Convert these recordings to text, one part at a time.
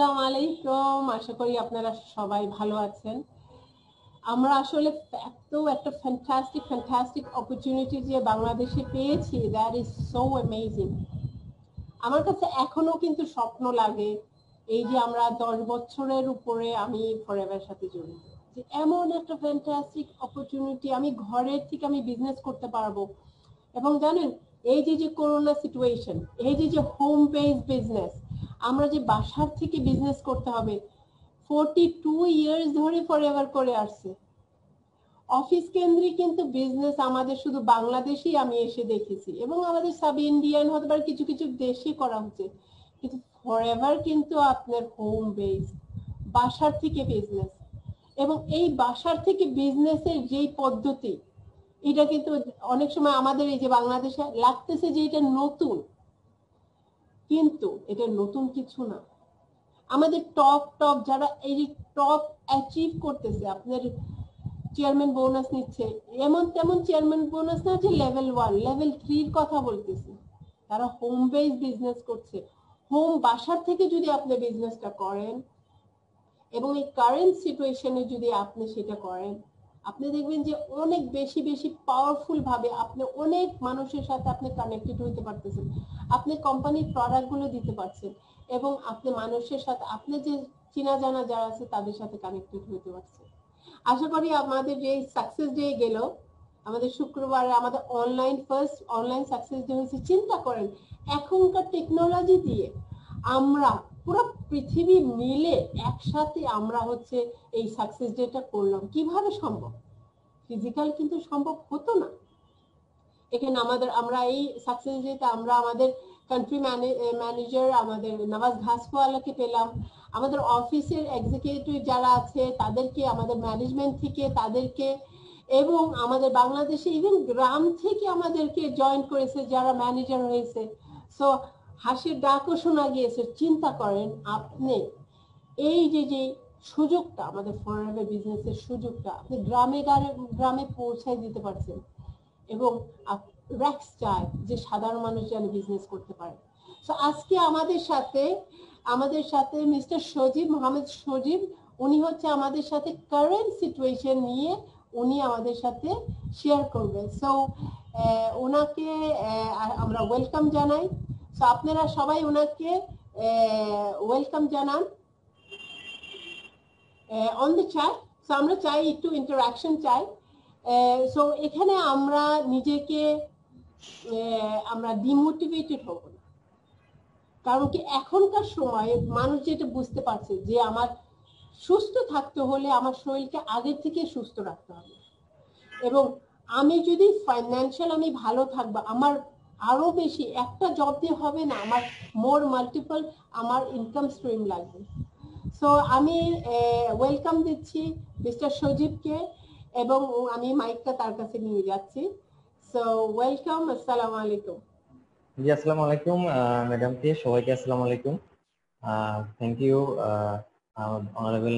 আসসালামু আলাইকুম, আশা করি আপনারা সবাই ভালো আছেন। আমরা আসলে এত একটা ফ্যান্টাস্টিক অপরচুনিটি যে বাংলাদেশে পেয়েছি, দ্যাট ইজ সো অ্যামেজিং। আমার কাছে এখনো কিন্তু স্বপ্ন লাগে এই যে আমরা 10 বছরের উপরে আমি ফরএভার সাথে জড়িত, যে এমন একটা ফ্যান্টাস্টিক অপরচুনিটি আমি ঘরের থেকে আমি বিজনেস করতে পারবো। এবং জানেন, এই যে করোনা সিচুয়েশন, এই যে হোম বেসড বিজনেস, আমরা যে বাসার থেকে বিজনেস করতে হবে, 42 ইয়ার্স ধরে ফরএভার করে আসছে। অফিস কেন্দ্রিক কিন্তু বিজনেস আমাদের শুধু বাংলাদেশেই আমি এসে দেখেছি, এবং আমাদের সাব ইন্ডিয়ান হতে পারে কিছু কিছু দেশে করা হচ্ছে, কিন্তু ফরএভার কিন্তু আপনার হোম বেস, বাসার থেকে বিজনেস। এবং এই বাসার থেকে বিজনেসের যেই পদ্ধতি, এটা কিন্তু অনেক সময় আমাদের এই যে বাংলাদেশে লাগতেছে যে এটা নতুন, কিন্তু এটা নতুন কিছু না। আমাদের টপ যারা এই টপ অ্যাচিভ করতেছে, আপনার চেয়ারম্যান বোনাস নিচ্ছে, এমন তেমন চেয়ারম্যান বোনাস না যে লেভেল 1 লেভেল 3 কথা বলতেছে, তারা হোম বেস বিজনেস করছে। হোম বাসার থেকে যদি আপনি বিজনেসটা করেন এবং এই কারেন্ট সিচুয়েশনে যদি আপনি সেটা করেন, আপনি দেখবেন যে অনেক বেশি পাওয়ারফুল ভাবে আপনি অনেক মানুষের সাথে আপনি কানেক্টেড হতে পারতেছেন, আপনি কোম্পানির প্রোডাক্ট গুলো দিতে পারছেন, এবং আপনি মানুষের সাথে আপনি যে চিনা জানা যারা আছে তাদের সাথে কানেক্টেড হতে পারছেন। আশা করি আমাদের যে সাকসেস ডে গেল, আমাদের শুক্রবারে আমাদের ফার্স্ট অনলাইন সাকসেস ডে হয়েছে। চিন্তা করেন, এখনকার টেকনোলজি দিয়ে আমরা পুরো পৃথিবী মিলে একসাথে আমরা হচ্ছে এই সাকসেস ডেটা করলাম। কিভাবে সম্ভব? ফিজিক্যাল কিন্তু সম্ভব হতো না। এখানে আমরা এই সাকসেস ডেতে আমরা আমাদের কান্ট্রি ম্যানেজার আমাদের নওয়াজ ঘাসওয়ালাকে পেলাম, আমাদের অফিসের এক্সিকিউটিভ যারা আছে তাদেরকে, আমাদের ম্যানেজমেন্ট থেকে তাদেরকে, এবং আমাদের বাংলাদেশে ইভেন গ্রাম থেকে আমাদেরকে জয়েন করেছে যারা ম্যানেজার হয়েছে। সো হাসির ডাকও শোনা গিয়েছে। চিন্তা করেন আপনি এই যে সুযোগটা, আমাদের ফরএভার বিজনেসের সুযোগটা আপনি গ্রামে পৌঁছায় দিতে পারছেন, এবং র্যাক্স চায় যে সাধারণ মানুষ যেন বিজনেস করতে পারে। তো আজকে আমাদের সাথে মিস্টার মোহাম্মদ সজীব, উনি হচ্ছে আমাদের সাথে কারেন্ট সিচুয়েশন নিয়ে উনি আমাদের সাথে শেয়ার করবেন। সো ওনাকে আমরা ওয়েলকাম জানাই। তো আপনারা সবাই ওনাকে ওয়েলকাম জানান অন দ্য চ্যাট। সো আমরা চাই একটু ইন্টারাকশন চাই। সো এখানে আমরা নিজেকে আমরা ডিমোটিভেটেড হব না, কারণ কি এখনকার সময়ে মানুষ যেটা বুঝতে পারছে যে আমার সুস্থ থাকতে হলে আমার শরীরকে আগে থেকে সুস্থ রাখতে হবে, এবং আমি যদি ফাইন্যান্সিয়াল আমি ভালো থাকবো, আমার আরো বেশি একটা জব দিয়ে হবে না, আমার মোর মাল্টিপল আমার ইনকাম স্ট্রিম লাগবে। সো আমি ওয়েলকাম দিচ্ছি মিস্টার সজীবকে, এবং আমি মাইকটা তার কাছে নিয়ে যাচ্ছি। সো ওয়েলকাম, আসসালামু আলাইকুম। জি, আসসালামু আলাইকুম ম্যাডাম কে, সবাইকে আসসালামু আলাইকুম। Thank you honourable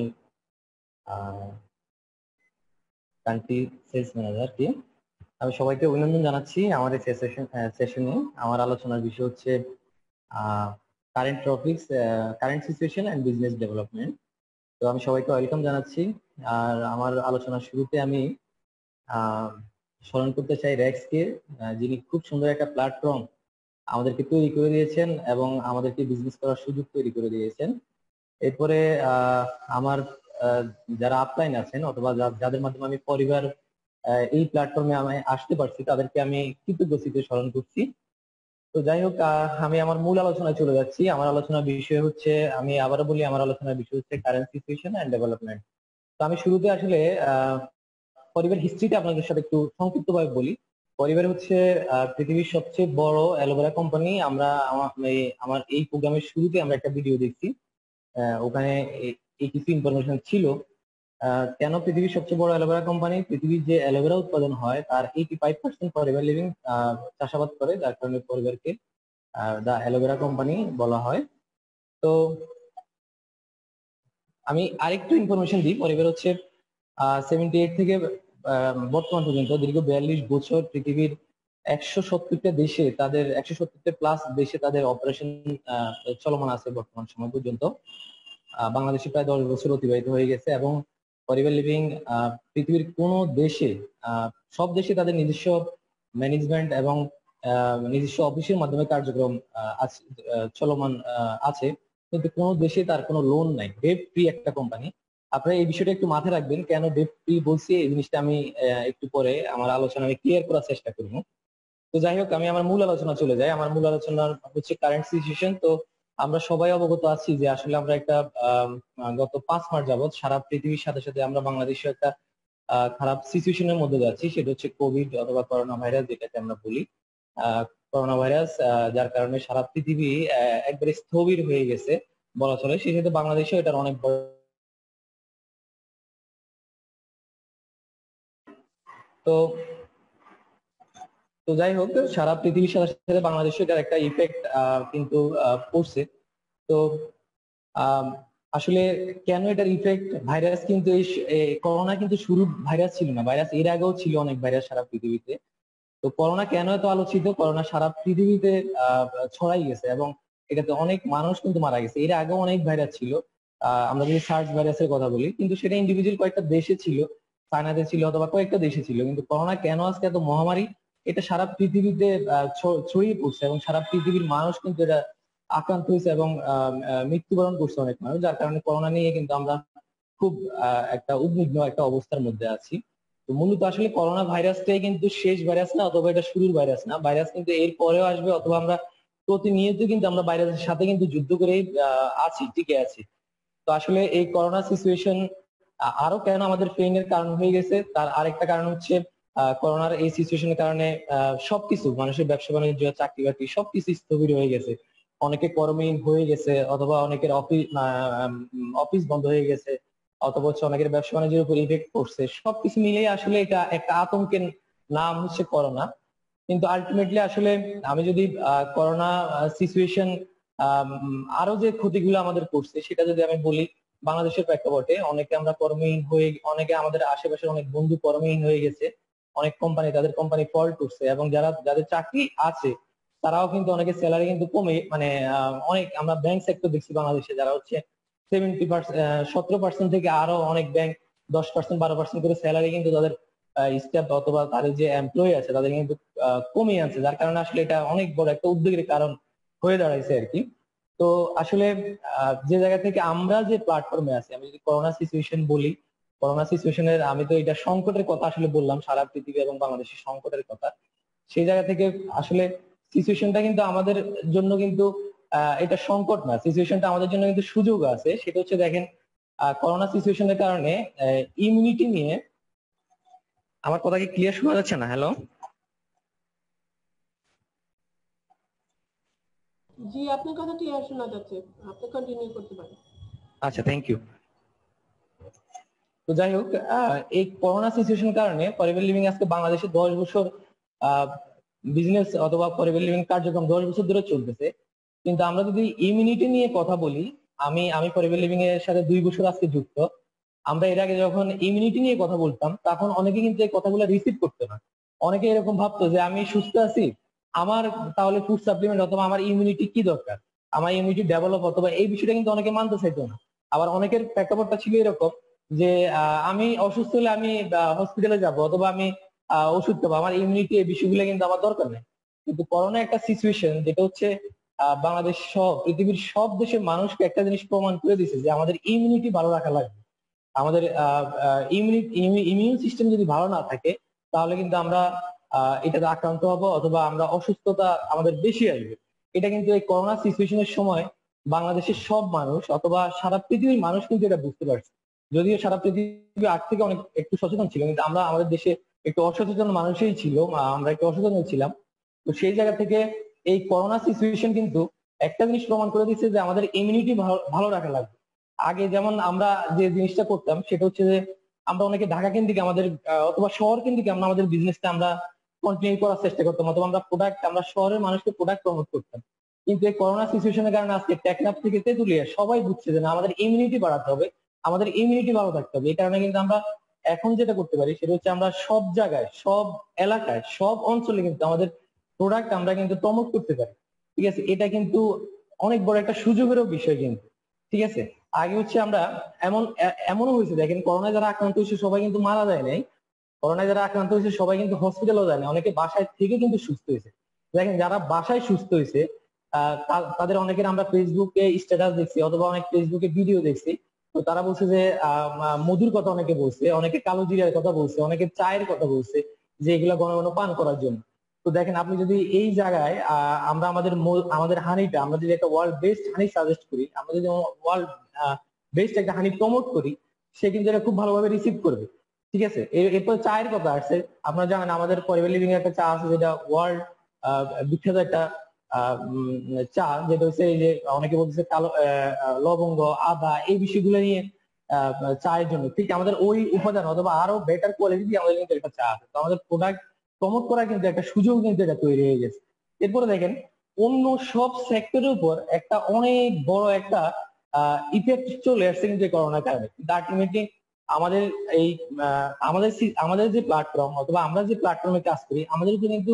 country sales manager কে। আমি সবাইকে অভিনন্দন জানাচ্ছি আমার এই সেশনে। আমার আলোচনার বিষয় হচ্ছে current topics, current situation and business development. তো আমি সবাইকে ওয়েলকাম জানাচ্ছি। আর আমার আলোচনার শুরুতে আমি স্মরণ করতে চাই র্যাক্স কে, যিনি খুব সুন্দর একটা প্ল্যাটফর্ম আমাদেরকে তৈরি করে দিয়েছেন এবং আমাদেরকে বিজনেস করার সুযোগ তৈরি করে দিয়েছেন। এরপরে আমার যারা আপলাইন আছেন অথবা যাদের মাধ্যমে আমি পরিবার এই প্ল্যাটফর্মে আমি আসতে পারছি, তাদেরকে আমি কৃতজ্ঞ চিত্তে স্মরণ করছি। তো যাই হোক, আমি আমার মূল আলোচনায় চলে যাচ্ছি। আমার আলোচনার বিষয় হচ্ছে, আমি আবারও বলি, আমার আলোচনার বিষয় হচ্ছে কারেন্ট সিচুয়েশন এন্ড ডেভেলপমেন্ট। তো আমি শুরুতে আসলে পরিবার হিস্ট্রিটা আপনাদের সাথে একটু সংক্ষিপ্তভাবে বলি। পরিবার হচ্ছে পৃথিবীর সবচেয়ে বড় অ্যালোভেরা কোম্পানি। আমার এই প্রোগ্রামের শুরুতে আমরা একটা ভিডিও দেখছি, ওখানে এই কিছু ইনফরমেশন ছিল। কেন পৃথিবীর সবচেয়ে বড় অ্যালোভেরা কোম্পানি? পৃথিবীর যে অ্যালোভেরা উৎপাদন হয় তার 85% পরিবার লিভিং চাষাবাদ করে, যার কারণে পরিবারকে দা অ্যালোভেরা কোম্পানি বলা হয়। তো আমি আরেকটু ইনফরমেশন দিই। পরিবার হচ্ছে 78 থেকে বর্তমান পর্যন্ত দীর্ঘ 42 বছর পৃথিবীর 170টা দেশে, তাদের 170টা প্লাস দেশে তাদের অপারেশন চলমান আছে বর্তমান সময় পর্যন্ত। বাংলাদেশে প্রায় 10 বছর অতিবাহিত হয়ে গেছে এবং ফরএভার লিভিং পৃথিবীর কোন দেশে, সব দেশে তাদের নিজস্ব ম্যানেজমেন্ট এবং নিজস্ব অফিসের মাধ্যমে কার্যক্রম চলমান আছে, কিন্তু কোনো দেশে তার কোনো লোন নাই। ডেট ফ্রি একটা কোম্পানি। আপনারা এই বিষয়টা একটু মাথায় রাখবেন। কেন ডেট ফ্রি বলছি এই জিনিসটা আমি একটু পরে আমার আলোচনা আমি ক্লিয়ার করার চেষ্টা করবো। তো যাই হোক, আমি আমার মূল আলোচনা চলে যাই। আমার মূল আলোচনা হচ্ছে কারেন্ট সিচুয়েশন। তো আমরা সবাই অবগত আছি যে আসলে আমরা একটা গত 5 মাস যাবৎ সারা পৃথিবীর সাথে সাথে আমরা বাংলাদেশে একটা খারাপ সিচুয়েশনের মধ্যে যাচ্ছি। সেটা হচ্ছে কোভিড অথবা করোনা ভাইরাস, যেটাকে আমরা বলি করোনা ভাইরাস, যার কারণে সারা পৃথিবী একবারে স্থবির হয়ে গেছে বলা চলে। সেই সাথে বাংলাদেশে এটার অনেক বড়। তো তো যাই হোক, সারা পৃথিবীর সাথে সাথে বাংলাদেশে এটার একটা ইফেক্ট কিন্তু পড়ছে। তো আম, আসলে কেন এটার ইফেক্ট, ভাইরাস কিন্তু এই করোনা কিন্তু শুরু ভাইরাস ছিল না, ভাইরাস এর আগেও ছিল অনেক ভাইরাস সারা পৃথিবীতে। তো করোনা কেন এত আলোচিত, করোনা সারা পৃথিবীতে ছড়াই গেছে এবং এটাতে অনেক মানুষ কিন্তু মারা গেছে। এর আগেও অনেক ভাইরাস ছিল। আমরা যদি সার্স ভাইরাসের কথা বলি, কিন্তু সেটা ইন্ডিভিজুয়াল কয়েকটা দেশে ছিল, চায়নাতে ছিল অথবা কয়েকটা দেশে ছিল। কিন্তু করোনা কেন আজকে এত মহামারী, এটা সারা পৃথিবীতে ছড়িয়ে পড়ছে এবং সারা পৃথিবীর মানুষ কিন্তু এটা আক্রান্ত হয়েছে এবং মৃত্যুবরণ করছে অনেক মানুষ। যার কারণে করোনা নিয়ে কিন্তু আমরা খুব একটা উদ্বিগ্ন একটা অবস্থার মধ্যে আছি। তো মূলত আসলে করোনা ভাইরাসটাই কিন্তু শেষ ভাইরাস না, অথবা এটা শুরুর ভাইরাস না। ভাইরাস কিন্তু এর পরেও আসবে, অথবা আমরা প্রতিনিয়ত কিন্তু আমরা ভাইরাসের সাথে কিন্তু যুদ্ধ করেই আছি, টিকে আছি। তো আসলে এই করোনা সিচুয়েশন আরো কেন আমাদের পেইনের কারণ হয়ে গেছে, তার আরেকটা কারণ হচ্ছে করোনার এই সিচুয়েশনের কারণে সবকিছু, মানুষের ব্যবসা বাণিজ্য, চাকরি বাকরি সবকিছু স্থবির হয়ে গেছে। অনেকে কর্মহীন হয়ে গেছে, অথবা অনেকের অফিস বন্ধ হয়ে গেছে, অথবা হচ্ছে অনেকের ব্যবসা বাণিজ্যের উপর ইফেক্ট পড়ছে। সবকিছু মিলিয়ে আসলে এটা একটা আতঙ্কের নাম হচ্ছে করোনা। কিন্তু আলটিমেটলি আসলে আমি যদি করোনা সিচুয়েশন আরো যে ক্ষতিগুলো আমাদের করছে সেটা যদি আমি বলি, বাংলাদেশের প্রেক্ষাপটে অনেকে আমরা কর্মহীন হয়ে, অনেকে আমাদের আশেপাশের অনেক বন্ধু কর্মহীন হয়ে গেছে, অনেক কোম্পানি তাদের কোম্পানি ফল্ট করছে, এবং যাদের চাকরি আছে তারাও কিন্তু অনেকের স্যালারি কিন্তু কমে, মানে অনেক আমরা ব্যাংক সেক্টর দেখছি বাংলাদেশে, যারা হচ্ছে 17% থেকে আরো অনেক ব্যাংক 10%, 12% করে স্যালারি কিন্তু তাদের স্টাফ অথবা তাদের যে এমপ্লয়ি আছে তাদের কিন্তু কমিয়ে আনছে। যার কারণে আসলে এটা অনেক বড় একটা উদ্বেগের কারণ হয়ে দাঁড়াইছে আর কি। তো আসলে যে জায়গা থেকে আমরা যে প্ল্যাটফর্মে আছি, আমি যদি করোনা সিচুয়েশন বলি, করোনা সিচুয়েশনের আমি তো এটা সংকটের কথা আসলে বললাম, সারা পৃথিবী এবং বাংলাদেশের সংকটের কথা। সেই জায়গা থেকে আসলে সিচুয়েশনটা কিন্তু আমাদের জন্য কিন্তু এটা সংকট না, সিচুয়েশনটা আমাদের জন্য কিন্তু সুযোগ আছে। সেটা হচ্ছে দেখেন, করোনা সিচুয়েশনের কারণে ইমিউনিটি নিয়ে, আমার কথা কি ক্লিয়ার শোনা যাচ্ছে না? হ্যালো। জি, আপনার কথা ক্লিয়ার শোনা যাচ্ছে, আপনি কন্টিনিউ করতে পারেন। আচ্ছা, থ্যাংক ইউ। তো যাই হোক, এই করোনা সিচুয়েশনের কারণে ফরএভার লিভিং আজকে বাংলাদেশে 10 বছর বিজনেস অথবা ফরএভার লিভিং কার্যক্রম 10 বছর ধরে চলতেছে। কিন্তু আমরা যদি ইমিউনিটি নিয়ে কথা বলি, আমি ফরএভার লিভিং এর সাথে 2 বছর আজকে যুক্ত। আমরা এর আগে যখন ইমিউনিটি নিয়ে কথা বলতাম, তখন অনেকে কিন্তু এই কথাগুলো রিসিভ করতো না। অনেকে এরকম ভাবতো যে আমি সুস্থ আছি, আমার তাহলে ফুড সাপ্লিমেন্ট অথবা আমার ইমিউনিটি কি দরকার, আমার ইমিউনিটি ডেভেলপ অথবা এই বিষয়টা কিন্তু অনেকে মানতে চাইতো না। আবার অনেকের প্রেক্ষাপটটা ছিল এরকম যে আমি অসুস্থ হলে আমি হসপিটালে যাব, অথবা আমি ওষুধ খাবো, আমার ইমিউনিটি এই বিষয়গুলো কিন্তু আমার দরকার নেই। কিন্তু করোনা একটা সিচুয়েশন যেটা হচ্ছে বাংলাদেশ সহ পৃথিবীর সব দেশের মানুষকে একটা জিনিস প্রমাণ করে দিচ্ছে যে আমাদের ইমিউনিটি ভালো রাখা লাগবে। আমাদের ইমিউন সিস্টেম যদি ভালো না থাকে, তাহলে কিন্তু আমরা এটাতে আক্রান্ত হব, অথবা আমরা অসুস্থতা আমাদের বেশি আসবে। এটা কিন্তু এই করোনা সিচুয়েশনের সময় বাংলাদেশের সব মানুষ অথবা সারা পৃথিবীর মানুষ কিন্তু এটা বুঝতে পারছে। যদিও সারা পৃথিবী আগ থেকে অনেক একটু সচেতন ছিল, কিন্তু আমরা আমাদের দেশে একটু অসচেতন মানুষই ছিল, আমরা একটু অসচেতন ছিলাম। তো সেই জায়গা থেকে এই করোনা সিচুয়েশন কিন্তু একটা জিনিস প্রমাণ করে দিচ্ছে যে আমাদের ইমিউনিটি ভালো রাখা লাগবে। আগে যেমন আমরা যে জিনিসটা করতাম সেটা হচ্ছে যে আমরা অনেকে ঢাকা কেন্দ্রিক আমাদের অথবা শহর কেন্দ্রিক আমরা আমাদের বিজনেসটা আমরা কন্টিনিউ করার চেষ্টা করতাম, অথবা আমরা শহরের মানুষকে প্রোডাক্ট প্রমোট করতাম। কিন্তু এই করোনা সিচুয়েশনের কারণে আজকে টেকনাফ থেকে তেতুলিয়া সবাই বুঝছে যে না, আমাদের ইমিউনিটি বাড়াতে হবে, আমাদের ইমিউনিটি ভালো থাকতে হবে। এই কারণে কিন্তু আমরা এখন যেটা করতে পারি সেটা হচ্ছে আমরা সব জায়গায়, সব এলাকায়, সব অঞ্চলে কিন্তু আমাদের প্রোডাক্ট আমরা কিন্তু প্রমোট করতে পারি। ঠিক আছে, এটা কিন্তু অনেক বড় একটা সুযোগেরও বিষয় কিন্তু। ঠিক আছে, আগে হচ্ছে আমরা এমনও হয়েছে দেখেন, করোনায় যারা আক্রান্ত হয়েছে সবাই কিন্তু মারা যায় নাই, করোনায় যারা আক্রান্ত হয়েছে সবাই কিন্তু হসপিটালও যায় না, অনেকে বাসায় থেকে কিন্তু সুস্থ হয়েছে। দেখেন যারা বাসায় সুস্থ হয়েছে তাদের অনেকের আমরা ফেসবুকে স্ট্যাটাস দেখছি অথবা অনেক ফেসবুকে ভিডিও দেখছি। তো তারা বলছে যে মধুর কথা অনেকে বলছে, অনেকে কালো জিরার কথা বলছে, অনেকে চায়ের কথা বলছে যে এগুলা ঘন ঘন পান করার জন্য। তো দেখেন আপনি যদি এই জায়গায় আমরা আমাদের হানিটা আমরা যদি একটা ওয়ার্ল্ড বেস্ট হানি সাজেস্ট করি, আমরা যদি ওয়ার্ল্ড বেস্ট একটা হানি প্রমোট করি, সে কিন্তু এটা খুব ভালোভাবে রিসিভ করবে। ঠিক আছে, এরপর চায়ের কথা আসছে। আপনারা জানেন আমাদের ফরএভার লিভিং এর একটা চা আছে যেটা ওয়ার্ল্ড বিখ্যাত একটা চা, যেটা হচ্ছে এই যে অনেকে বলতেছে কালো লবঙ্গ, আদা, এই বিষয়গুলো নিয়ে চায়ের জন্য ঠিক আমাদের ওই উপাদান অথবা আরো বেটার কোয়ালিটি দিয়ে আমাদের কিন্তু একটা চা আছে। তো আমাদের প্রোডাক্ট প্রমোট করার কিন্তু একটা সুযোগ কিন্তু এটা তৈরি হয়ে গেছে। এরপরে দেখেন অন্য সব সেক্টরের উপর একটা অনেক বড় একটা ইফেক্ট চলে আসছে কিন্তু এই করোনার কারণে। কিন্তু আলটিমেটলি আমাদের এই আমাদের যে প্ল্যাটফর্ম অথবা আমরা যে প্ল্যাটফর্মে কাজ করি আমাদের উপর কিন্তু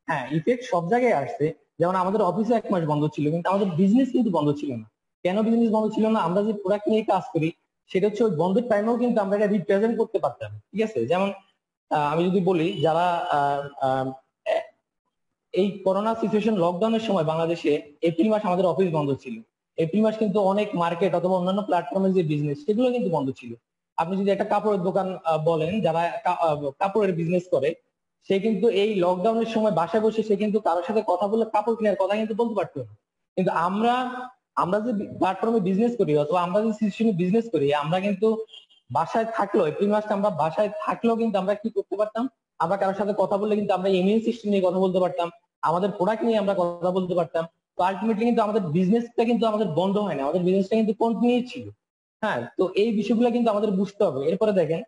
হ্যাঁ ইফেক্ট সব জায়গায় আসছে। যেমন আমাদের অফিসে 1 মাস বন্ধ ছিল, কিন্তু আমাদের বিজনেস কিন্তু বন্ধ ছিল না। কেন বিজনেস বন্ধ ছিল না? আমরা যে প্রোডাক্ট নিয়ে কাজ করি সেটা হচ্ছে ওই বন্ধের টাইমেও কিন্তু আমরা এটা রিপ্রেজেন্ট করতে পারতাম। ঠিক আছে, যেমন আমি যদি বলি যারা এই করোনা সিচুয়েশন লকডাউনের সময় বাংলাদেশে এপ্রিল মাস আমাদের অফিস বন্ধ ছিল। এপ্রিল মাস কিন্তু অনেক মার্কেট অথবা অন্যান্য প্ল্যাটফর্মের যে বিজনেস সেগুলো কিন্তু বন্ধ ছিল। আপনি যদি একটা কাপড়ের দোকান বলেন, যারা কাপড়ের বিজনেস করে, সে কিন্তু এই লকডাউনের সময় বাসায় বসে সে কিন্তু কারোর সাথে কথা বলে কাপড় কেনার কথা কিন্তু বলতে পারতো না। কিন্তু আমরা যে প্ল্যাটফর্মে বিজনেস করি অথবা আমরা যে সিচুয়েশনে বিজনেস করি, আমরা কিন্তু বাসায় থাকলেও এপ্রিল মাসটা আমরা বাসায় থাকলেও কিন্তু আমরা কি করতে পারতাম, আমরা কারোর সাথে কথা বললে কিন্তু আমরা ইমিউন সিস্টেম নিয়ে কথা বলতে পারতাম, আমাদের প্রোডাক্ট নিয়ে আমরা কথা বলতে পারতাম। তো আলটিমেটলি কিন্তু আমাদের বিজনেসটা কিন্তু আমাদের বন্ধ হয় না, আমাদের বিজনেসটা কিন্তু কন্টিনিউ ছিল। হ্যাঁ, তো এই বিষয়গুলো কিন্তু আমাদের বুঝতে হবে। এরপরে দেখেন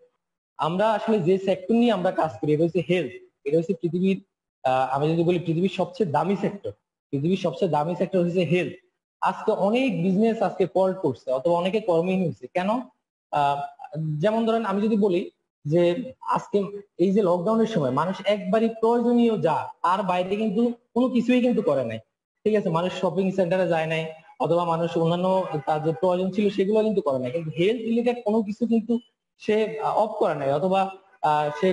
আমরা আসলে যে সেক্টর নিয়ে আমরা কাজ করি এটা হচ্ছে হেলথ। এটা হচ্ছে পৃথিবীর আমি যদি বলি পৃথিবীর সবচেয়ে দামি সেক্টর, পৃথিবীর সবচেয়ে দামি সেক্টর হচ্ছে হেলথ। আজকে অনেক বিজনেস আজকে ফল্ট করছে অথবা অনেকে কর্মহীন হয়েছে কেন? আহ, যেমন ধরেন আমি যদি বলি যে আজকে এই যে লকডাউনের সময় মানুষ একবারই প্রয়োজনীয় যা তার বাইরে কিন্তু কোনো কিছুই কিন্তু করে নাই। ঠিক আছে, মানুষ শপিং সেন্টারে যায় নাই অথবা মানুষ অন্যান্য তার যে প্রয়োজন ছিল সেগুলো কিন্তু করে নাই, কিন্তু হেলথ রিলেটেড কোনো কিছু কিন্তু সে অফ করে নাই অথবা সে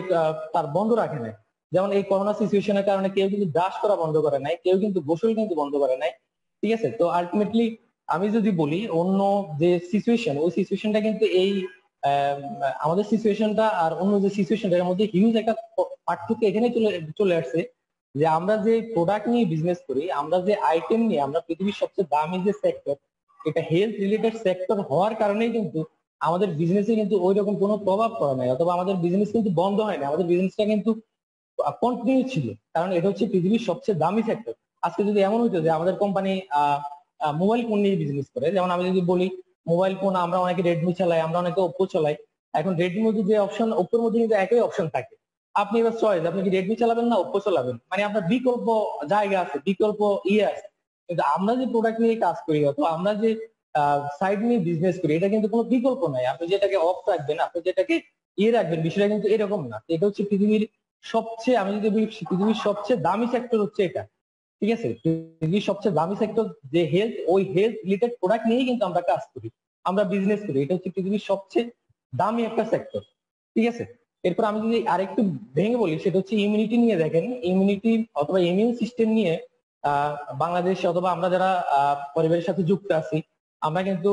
তার বন্ধ রাখে নাই। যেমন এই করোনা সিচুয়েশনের কারণে কেউ কিন্তু ব্রাশ করা বন্ধ করে নাই, কেউ কিন্তু গোসল কিন্তু বন্ধ করে নাই। ঠিক আছে, তো আলটিমেটলি আমি যদি বলি অন্য যে সিচুয়েশন ওই সিচুয়েশনটা কিন্তু এই আহ, আমাদের সিচুয়েশনটা আর অন্য যে সিচুয়েশনটার মধ্যে হিউজ একটা পার্থক্য এখানে চলে চলে আসছে যে আমরা যে প্রোডাক্ট নিয়ে বিজনেস করি, আমরা যে আইটেম নিয়ে আমরা পৃথিবীর সবচেয়ে দামি যে সেক্টর, এটা হেলথ রিলেটেড সেক্টর হওয়ার কারণেই কিন্তু আমাদের বিজনেসে কিন্তু ওই রকম কোনো প্রভাব পড়ে নাই অথবা আমাদের বিজনেস কিন্তু বন্ধ হয় না, আমাদের বিজনেসটা কিন্তু কন্টিনিউ ছিল, কারণ এটা হচ্ছে পৃথিবীর সবচেয়ে দামি সেক্টর। আজকে যদি এমন হইতো যে আমাদের কোম্পানি মোবাইল ফোন নিয়ে বিজনেস করে, যেমন আমি যদি বলি মোবাইল ফোন আমরা অনেকে রেডমি চালাই, আমরা অনেকে ওপ্পো চালাই। এখন রেডমির মধ্যে যে অপশন, ওপ্পোর মধ্যে কিন্তু একই অপশন থাকে। আপনি এবার চয়েস, আপনি কি রেডমি চালাবেন না ওপ্পো চালাবেন, মানে আপনার বিকল্প জায়গা আছে, বিকল্প ইয়ে আছে। কিন্তু আমরা যে প্রোডাক্ট নিয়ে কাজ করি অথবা আমরা যে সাইড নিয়ে বিজনেস করি, এটা কিন্তু কোনো বিকল্প নাই। আপনি যেটাকে অফ রাখবেন, আপনি যেটাকে ইয়ে রাখবেন, বিষয়টা কিন্তু এরকম না। এটা হচ্ছে পৃথিবীর সবচেয়ে, আমি যদি বলি পৃথিবীর সবচেয়ে দামি সেক্টর হচ্ছে এটা। ঠিক আছে, পৃথিবীর সবচেয়ে দামি সেক্টর যে হেলথ, ওই হেলথ রিলেটেড প্রোডাক্ট নিয়েই কিন্তু আমরা কাজ করি, আমরা বিজনেস করি। এটা হচ্ছে পৃথিবীর সবচেয়ে দামি একটা সেক্টর। ঠিক আছে, এরপর আমি যদি আরেকটু ভেঙে বলি সেটা হচ্ছে ইমিউনিটি নিয়ে। দেখেন ইমিউনিটি অথবা ইমিউন সিস্টেম নিয়ে আহ বাংলাদেশ অথবা আমরা যারা পরিবারের সাথে যুক্ত আছি, আমরা কিন্তু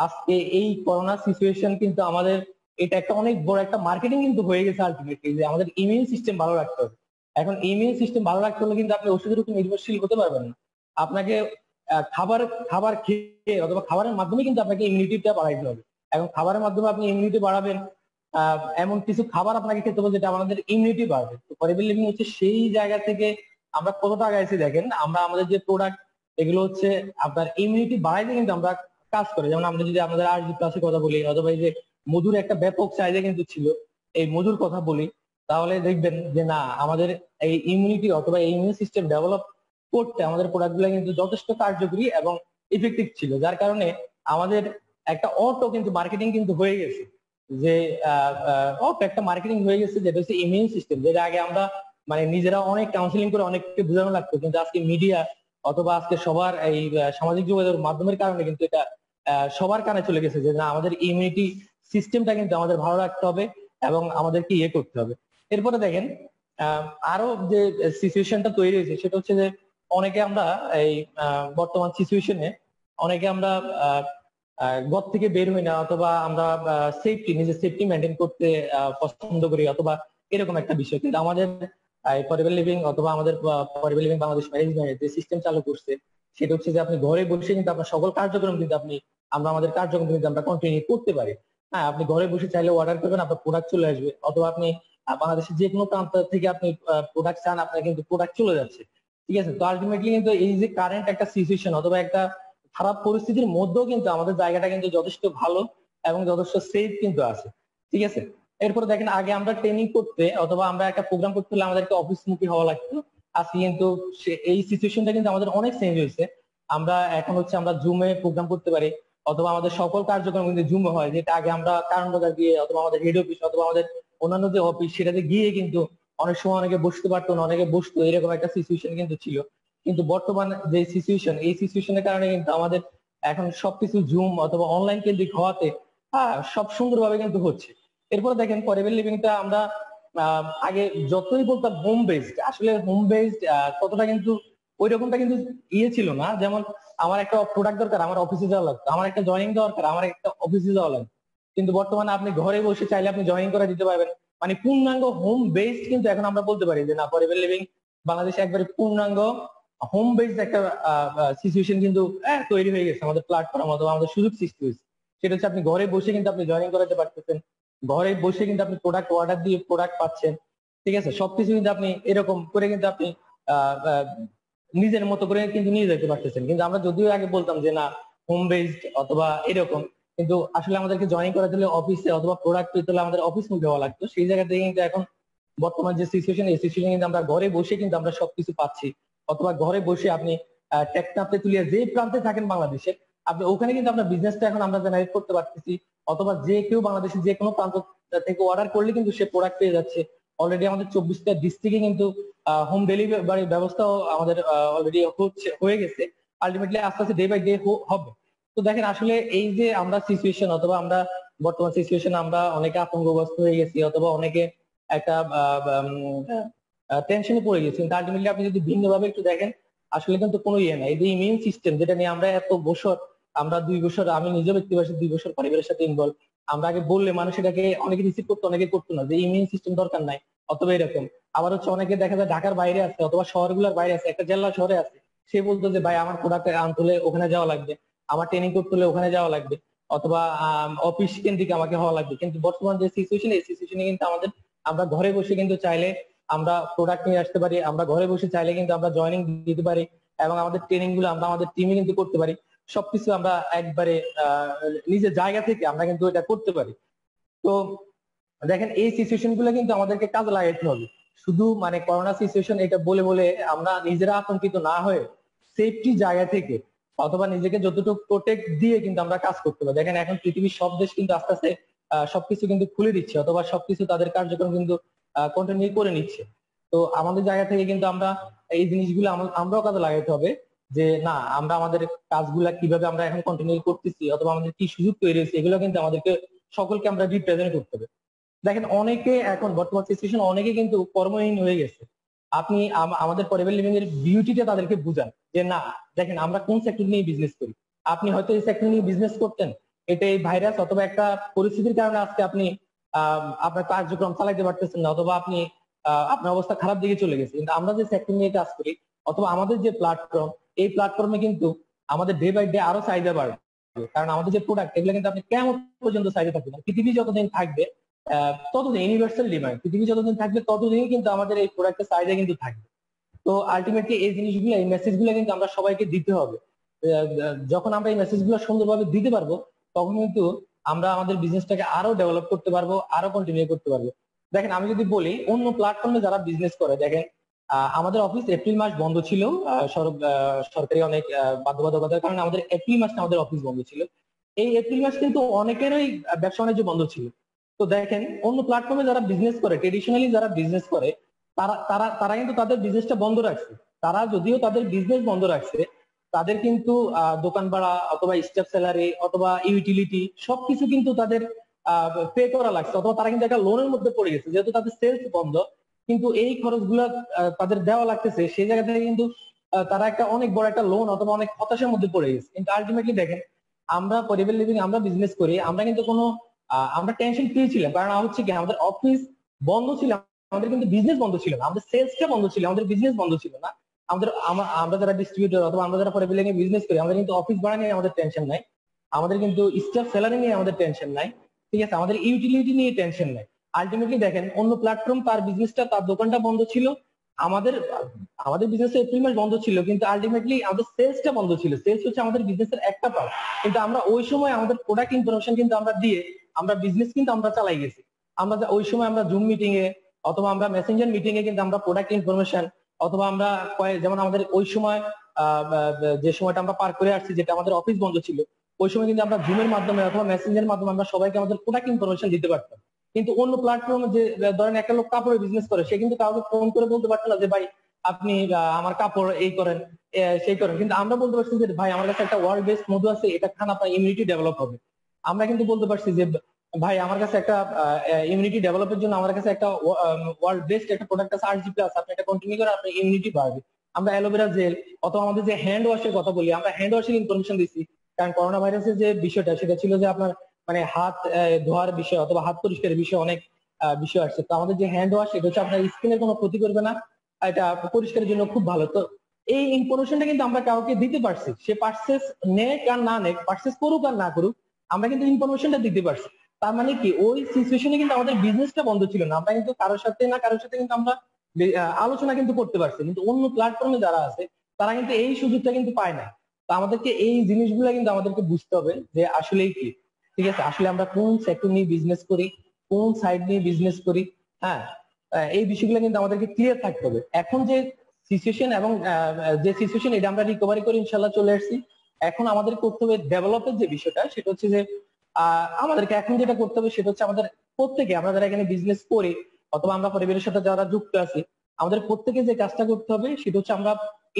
আজকে এই করোনা সিচুয়েশন কিন্তু আমাদের এটা একটা অনেক বড় একটা মার্কেটিং কিন্তু হয়ে গেছে আলটিমেটলি, যে আমাদের ইমিউন সিস্টেম ভালো রাখতে হবে। এখন ইমিউন সিস্টেম ভালো রাখতে হলে কিন্তু আপনি ওষুধের উপর নির্ভরশীল হতে পারবেন না। আপনাকে খাবার খাবার খেয়ে অথবা খাবারের মাধ্যমে কিন্তু আপনাকে ইমিউনিটিটা বাড়াইতে হবে। এখন খাবারের মাধ্যমে আপনি ইমিউনিটি বাড়াবেন, এমন কিছু খাবার আপনাকে খেতে হবে যেটা আমাদের ইমিউনিটি বাড়বে। তো ফরএভার লিভিং হচ্ছে সেই জায়গা থেকে আমরা কতটা আগাইছি দেখেন, আমরা আমাদের যে প্রোডাক্ট এগুলো হচ্ছে আপনার ইমিউনিটি বাড়াইতে কিন্তু আমরা কাজ করি। যেমন আমরা যদি আমাদের আরজি প্লাসের কথা বলি অথবা এই যে মধুর একটা ব্যাপক চাহিদা কিন্তু ছিল, এই মধুর কথা বলি, তাহলে দেখবেন যে না আমাদের এই ইমিউনিটি অথবা এই ইমিউন সিস্টেম ডেভেলপ করতে আমাদের প্রোডাক্ট গুলো কিন্তু যথেষ্ট কার্যকরী এবং ইফেক্টিভ ছিল, যার কারণে আমাদের একটা অটো কিন্তু মার্কেটিং কিন্তু হয়ে গেছে। যে অটো একটা মার্কেটিং হয়ে গেছে যেটা হচ্ছে ইমিউন সিস্টেম, যেটা আগে আমরা মানে নিজেরা অনেক কাউন্সিলিং করে অনেককে বোঝানো লাগতো, কিন্তু আজকে মিডিয়া অথবা আজকে সবার এই সামাজিক যোগাযোগের মাধ্যমের কারণে কিন্তু এটা সবার কানে চলে গেছে যে না, আমাদের ইমিউনিটি সিস্টেমটা কিন্তু আমাদের ভালো রাখতে হবে এবং আমাদেরকে ইয়ে করতে হবে। এরপরে দেখেন আরো যে সিচুয়েশনটা তৈরি হয়েছে সেটা হচ্ছে যে অনেকে আমরা এই বর্তমান সিচুয়েশনে অনেকে আমরা ঘর থেকে বের হই না, অথবা আমরা নিজের সেফটি মেনটেন করতে পছন্দ করি, অথবা এরকম একটা বিষয়। কিন্তু আমাদের পরিবার লিভিং অথবা আমাদের পরিবার লিভিং বাংলাদেশ ম্যানেজমেন্ট যে সিস্টেম চালু করছে সেটা হচ্ছে যে আপনি ঘরে বসে কিন্তু আপনার সকল কার্যক্রম কিন্তু আমরা আমাদের কার্যক্রম কিন্তু আমরা কন্টিনিউ করতে পারি। হ্যাঁ, আপনি ঘরে বসে চাইলে অর্ডার করবেন, আপনার প্রোডাক্ট চলে আসবে, অথবা আপনি বাংলাদেশের যে কোনো প্রান্ত থেকে আপনি প্রোডাক্ট চান, আপনার কিন্তু প্রোডাক্ট চলে যাচ্ছে। ঠিক আছে, তো আলটিমেটলি কিন্তু এই যে কারেন্ট একটা সিচুয়েশন অথবা একটা খারাপ পরিস্থিতির মধ্যেও কিন্তু আমাদের জায়গাটা কিন্তু যথেষ্ট ভালো এবং যথেষ্ট সেফ কিন্তু আছে। ঠিক আছে, এরপরে দেখেন আগে আমরা ট্রেনিং করতে অথবা আমরা একটা প্রোগ্রাম করতে হলে আমাদেরকে অফিস মুখী হওয়া লাগতো। আজকে কিন্তু এই সিচুয়েশনটা কিন্তু আমাদের অনেক চেঞ্জ হয়েছে। আমরা এখন হচ্ছে আমরা জুমে প্রোগ্রাম করতে পারি, অথবা আমাদের সকল কার্যক্রম কিন্তু জুমে হয়, যেটা আগে আমরা কারণ বাজার গিয়ে অথবা আমাদের হেড অফিস অথবা আমাদের অন্যান্য যে অফিস সেটাতে গিয়ে কিন্তু অনেক সময় অনেকে বসতে পারতো না, অনেকে বসতো, এরকম একটা সিচুয়েশন কিন্তু ছিল। কিন্তু বর্তমান যে সিচুয়েশন, এই সিচুয়েশনের কারণে কিন্তু আমাদের এখন সবকিছু জুম অথবা অনলাইন কেন্দ্রিক হওয়াতে সব সুন্দরভাবে কিন্তু হচ্ছে। এরপরে দেখেন পরিবার লিভিংটা আমরা আগে যতই বলতাম হোম বেসড, আসলে হোম বেসড ততটা কিন্তু ওই রকমটা কিন্তু ইয়ে ছিল না। যেমন আমার একটা প্রোডাক্ট দরকার, আমার অফিসে যাওয়া লাগতো, আমার একটা জয়েনিং দরকার, আমার একটা অফিসে যাওয়া লাগতো। কিন্তু বর্তমানে আপনি ঘরে বসে চাইলে আপনি জয়েন করে দিতে পারবেন। মানে পূর্ণাঙ্গ হোম বেসড কিন্তু এখন আমরা বলতে পারি যে না, পরিবার লিভিং বাংলাদেশে একবারে পূর্ণাঙ্গ হোম বেসড একটা সিচুয়েশন কিন্তু তৈরি হয়ে গেছে আমাদের প্ল্যাটফর্ম অথবা আমাদের সুযোগ সৃষ্টি হয়েছে। সেটা হচ্ছে আপনি ঘরে বসে কিন্তু আপনি জয়েন করাতে পারতেছেন, ঘরে বসে কিন্তু আপনি প্রোডাক্ট অর্ডার দিয়ে প্রোডাক্ট পাচ্ছেন। ঠিক আছে, সবকিছু কিন্তু আপনি এরকম করে কিন্তু আপনি আহ, আহ, নিজের মতো করে কিন্তু নিয়ে যেতে পারতেছেন। কিন্তু আমরা যদিও আগে বলতাম যে না হোম বেসড অথবা এরকম, কিন্তু আসলে আমাদেরকে জয়েন করাতে হলে অফিসে অথবা প্রোডাক্ট পেতে হলে আমাদের অফিস মুখে হওয়া লাগতো। সেই জায়গা থেকে কিন্তু এখন বর্তমান যে সিচুয়েশন, এই সিচুয়েশন কিন্তু আমরা ঘরে বসে কিন্তু আমরা সবকিছু পাচ্ছি। অথবা ঘরে বসে আপনি টেকনাফ তেতুলিয়া যে প্রান্তে থাকেন বাংলাদেশে, আপনি ওখানে কিন্তু আপনার বিজনেসটা এখন আমরা জেনারেট করতে পারতেছি। অথবা যে কেউ বাংলাদেশের যে কোনো প্রান্ত থেকে অর্ডার করলে কিন্তু সে প্রোডাক্ট পেয়ে যাচ্ছে। অলরেডি আমাদের 24টা ডিস্ট্রিক্টে কিন্তু হোম ডেলিভারি ব্যবস্থাও আমাদের অলরেডি হয়ে গেছে। আলটিমেটলি আস্তে আস্তে ডে বাই ডে হবে। তো দেখেন আসলে এই যে আমরা সিচুয়েশন অথবা আমরা বর্তমান সিচুয়েশন আমরা অনেকে আতঙ্কগ্রস্ত হয়ে গেছি, অথবা অনেকে একটা টেনশনে পড়ে গেছি। কিন্তু আলটিমেটলি আপনি যদি ভিন্নভাবে একটু দেখেন, আসলে কিন্তু কোনো ইয়ে নাই। এই যে ইমিউন সিস্টেম যেটা নিয়ে আমরা এত বছর, আমরা 2 বছর, আমি নিজে ব্যক্তিগত 2 বছর পরিবারের সাথে ইনভলভ, আমরা আগে বললে মানুষ এটাকে অনেকে রিসিভ করতো, অনেকে করতো না, যে ইমিউন সিস্টেম দরকার নাই অথবা এরকম। আবার হচ্ছে অনেকে দেখা যায় ঢাকার বাইরে আছে অথবা শহরগুলোর বাইরে আছে, একটা জেলা শহরে আছে, সে বলতো যে ভাই আমার প্রোডাক্ট আনতে হলে ওখানে যাওয়া লাগবে, আমার ট্রেনিং করতে হলে ওখানে যাওয়া লাগবে, অথবা অফিস কেন্দ্রিক আমাকে হওয়া লাগবে। কিন্তু বর্তমান যে সিচুয়েশন, এই সিচুয়েশনে কিন্তু আমাদের আমরা ঘরে বসে কিন্তু চাইলে আমরা প্রোডাক্ট নিয়ে আসতে পারি, আমরা ঘরে বসে চাইলে কিন্তু আমরা জয়েনিং দিতে পারি, এবং আমাদের ট্রেনিং গুলো আমরা আমাদের টিমে কিন্তু করতে পারি। সবকিছু আমরা একবারে নিজের জায়গা থেকে আমরা কিন্তু এটা করতে পারি। তো দেখেন এই সিচুয়েশন গুলো কিন্তু আমাদেরকে কাজে লাগাইতে হবে। শুধু মানে করোনা সিচুয়েশন এটা বলে বলে আমরা নিজেরা আতঙ্কিত না হয়ে সেফটি জায়গা থেকে অথবা নিজেকে যতটুকু প্রোটেক্ট দিয়ে কিন্তু আমরা কাজ করতে পারি। দেখেন এখন পৃথিবীর সব দেশ কিন্তু আস্তে আস্তে সবকিছু কিন্তু খুলে দিচ্ছে, অথবা সবকিছু তাদের কার্যক্রম কিন্তু কন্টিনিউ করে নিচ্ছে। তো আমাদের জায়গা থেকে কিন্তু আমরা এই জিনিসগুলো আমরাও কাজে লাগাইতে হবে, যে না আমরা আমাদের কাজগুলা কিভাবে আমরা এখন কন্টিনিউ করতেছি অথবা আমাদের কি সুযোগ তৈরি হয়েছে, এগুলো কিন্তু আমাদেরকে সকলকে আমরা রিপ্রেজেন্ট করতে হবে। দেখেন অনেকে এখন বর্তমান সিচুয়েশন অনেকে কিন্তু কর্মহীন হয়ে গেছে। আপনি আমাদের পরিবার লিভিং এর বিউটিটা তাদেরকে বুঝান যে না দেখেন আমরা কোন সেক্টর নিয়ে বিজনেস করি। আপনি হয়তো এই সেক্টর নিয়ে বিজনেস করতেন, এটা এই ভাইরাস অথবা একটা পরিস্থিতির কারণে আজকে আপনি আপনার কার্যক্রম চালাইতে পারতেছেন না, অথবা আপনি আপনার অবস্থা খারাপ দিকে চলে গেছে। কিন্তু আমরা যে সেক্টর নিয়ে কাজ করি অথবা আমাদের যে প্ল্যাটফর্ম, এই প্ল্যাটফর্মে কিন্তু আমাদের ডে বাই ডে আরো চাহিদা বাড়বে। কারণ আমাদের যে প্রোডাক্ট এগুলো কিন্তু আপনি কেমন পর্যন্ত চাহিদা থাকবে না, পৃথিবী যতদিন থাকবে ততদিন ইউনিভার্সাল ডিমান্ড, পৃথিবী যতদিন থাকবে ততদিন কিন্তু আমাদের এই প্রোডাক্টের চাহিদা কিন্তু থাকবে। তো আলটিমেটলি এই জিনিসগুলো, এই মেসেজ গুলো কিন্তু আমরা সবাইকে দিতে হবে। যখন আমরা এই মেসেজ গুলো সুন্দরভাবে দিতে পারবো, তখন কিন্তু আমরা আমাদের বিজনেসটাকে আরো ডেভেলপ করতে পারবো, আরো কন্টিনিউ করতে পারবো। দেখেন আমি যদি বলি অন্য প্ল্যাটফর্মে যারা বিজনেস করে, দেখেন আমাদের অফিস এপ্রিল মাস বন্ধ ছিল, সরকারি অনেক বাধ্যবাধকতার কারণে আমাদের এপ্রিল মাসটা আমাদের অফিস বন্ধ ছিল। এই এপ্রিল মাস কিন্তু অনেকেরই ব্যবসা বাণিজ্য বন্ধ ছিল। তো দেখেন অন্য প্ল্যাটফর্মে যারা বিজনেস করে, ট্রেডিশনালি যারা বিজনেস করে, তারা তারা তারা কিন্তু তাদের বিজনেসটা বন্ধ রাখছে। তারা যদিও তাদের বিজনেস বন্ধ রাখছে, তাদের কিন্তু দোকান ভাড়া অথবা স্টাফ স্যালারি অথবা ইউটিলিটি সবকিছু কিন্তু তাদের পে করা লাগছে, অথবা তারা কিন্তু একটা লোনের মধ্যে পড়ে গেছে, যেহেতু তাদের সেলস বন্ধ, কিন্তু এই খরচগুলো তাদের দেওয়া লাগতেছে। সেই জায়গা থেকে কিন্তু তারা একটা অনেক বড় একটা লোন অথবা অনেক হতাশার মধ্যে পড়ে গেছে। কিন্তু আলটিমেটলি দেখেন, আমরা পরিবার লিভিং আমরা বিজনেস করি, আমরা কিন্তু কোনো আমরা টেনশন ফ্রি ছিলাম, কারণ হচ্ছে কি আমাদের অফিস বন্ধ ছিল, আমাদের কিন্তু বিজনেস বন্ধ ছিল না, আমাদের সেলসটা বন্ধ ছিল, আমাদের বিজনেস বন্ধ ছিল না। আমাদের আমরা যারা ডিস্ট্রিবিউটর অথবা আমরা যারা পরিবার লিভিং বিজনেস করি, আমাদের কিন্তু অফিস ভাড়া নিয়ে আমাদের টেনশন নাই, আমাদের কিন্তু স্টাফ স্যালারি নিয়ে আমাদের টেনশন নাই, ঠিক আছে, আমাদের ইউটিলিটি নিয়ে টেনশন নাই। আলটিমেটলি দেখেন, অন্য প্ল্যাটফর্ম তার বিজনেসটা তার দোকানটা বন্ধ ছিল, আমাদের আমাদের বিজনেস এপ্রিল মাস বন্ধ ছিল, কিন্তু আলটিমেটলি আমাদের সেলসটা বন্ধ ছিল। সেলস হচ্ছে আমাদের বিজনেসের একটা পার্ট, কিন্তু আমরা ওই সময় আমাদের প্রোডাক্ট ইনফরমেশন কিন্তু আমরা দিয়ে আমরা বিজনেস কিন্তু আমরা চালাই গেছি। আমরা ওই সময় আমরা জুম মিটিং এ অথবা আমরা মেসেঞ্জার মিটিং এ কিন্তু আমরা প্রোডাক্ট ইনফরমেশন অথবা আমরা যেমন আমাদের ওই সময় যে সময়টা আমরা পার করে আসছি, যেটা আমাদের অফিস বন্ধ ছিল, ওই সময় কিন্তু আমরা জুমের মাধ্যমে অথবা মেসেঞ্জারের মাধ্যমে আমরা সবাইকে আমাদের প্রোডাক্ট ইনফরমেশন দিতে পারতাম। কিন্তু অন্য প্ল্যাটফর্মে যে ধরেন একটা লোক কাপড়ের বিজনেস করে, সে কিন্তু কাউকে ফোন করে বলতে পারতো না যে ভাই আপনি আমার কাপড় এই করেন সেই করেন, কিন্তু আমরা বলতে পারছি যে ভাই আমার কাছে একটা ওয়ার্ল্ড বেস্ট মধু আছে, এটা খান আপনার ইমিউনিটি ডেভেলপ হবে। আমরা কিন্তু বলতে পারছি যে ভাই আমার কাছে একটা ইমিউনিটি ডেভেলপের জন্য আমার কাছে একটা ওয়ার্ল্ড বেস্ট একটা প্রোডাক্ট আছে আরজি প্লাস, আপনি এটা কন্টিনিউ করে আপনার ইমিউনিটি বাড়বে। আমরা অ্যালোভেরা জেল অথবা আমাদের যে হ্যান্ড ওয়াশের কথা বলি, আমরা হ্যান্ড ওয়াশের ইনফরমেশন দিচ্ছি, কারণ করোনা ভাইরাসের যে বিষয়টা সেটা ছিল যে আপনার মানে হাত ধোয়ার বিষয় অথবা হাত পরিষ্কারের বিষয়ে অনেক বিষয় আসছে। তো আমাদের যে হ্যান্ড ওয়াশ, এটা হচ্ছে আপনার স্কিনের কোনো ক্ষতি করবে না, এটা পরিষ্কারের জন্য খুব ভালো। তো এই ইনফরমেশনটা কিন্তু আমরা কাউকে দিতে পারছি, সে পার্সেস নেক আর না নেক, পার্সেস করুক আর না করুক, আমরা কিন্তু ইনফরমেশনটা দিতে পারছি। তার মানে কি ওই সিচুয়েশনে কিন্তু আমাদের বিজনেসটা বন্ধ ছিল না, আমরা কিন্তু কারোর সাথে না কারোর সাথে কিন্তু আমরা আলোচনা কিন্তু করতে পারছি। কিন্তু অন্য প্ল্যাটফর্মে যারা আছে তারা কিন্তু এই সুযোগটা কিন্তু পায় না। তো আমাদেরকে এই জিনিসগুলো কিন্তু আমাদেরকে বুঝতে হবে যে আসলেই কি, ঠিক আছে, আসলে আমরা কোন সেক্টর নিয়ে বিজনেস করি, কোন সাইড নিয়ে বিজনেস করি। হ্যাঁ, এই বিষয়গুলো কিন্তু আমাদেরকে ক্লিয়ার থাকতে হবে। এখন যে সিচুয়েশন এবং যে সিচুয়েশন, এটা আমরা রিকভারি করে ইনশাল্লাহ চলে আসছি। এখন আমাদের করতে হবে ডেভেলপের যে বিষয়টা, সেটা হচ্ছে যে আমাদেরকে এখন যেটা করতে হবে সেটা হচ্ছে আমাদের প্রত্যেকে, আমরা যারা এখানে বিজনেস করি অথবা আমরা পরিবারের সাথে যারা যুক্ত আছি, আমাদের প্রত্যেকে যে কাজটা করতে হবে সেটা হচ্ছে আমরা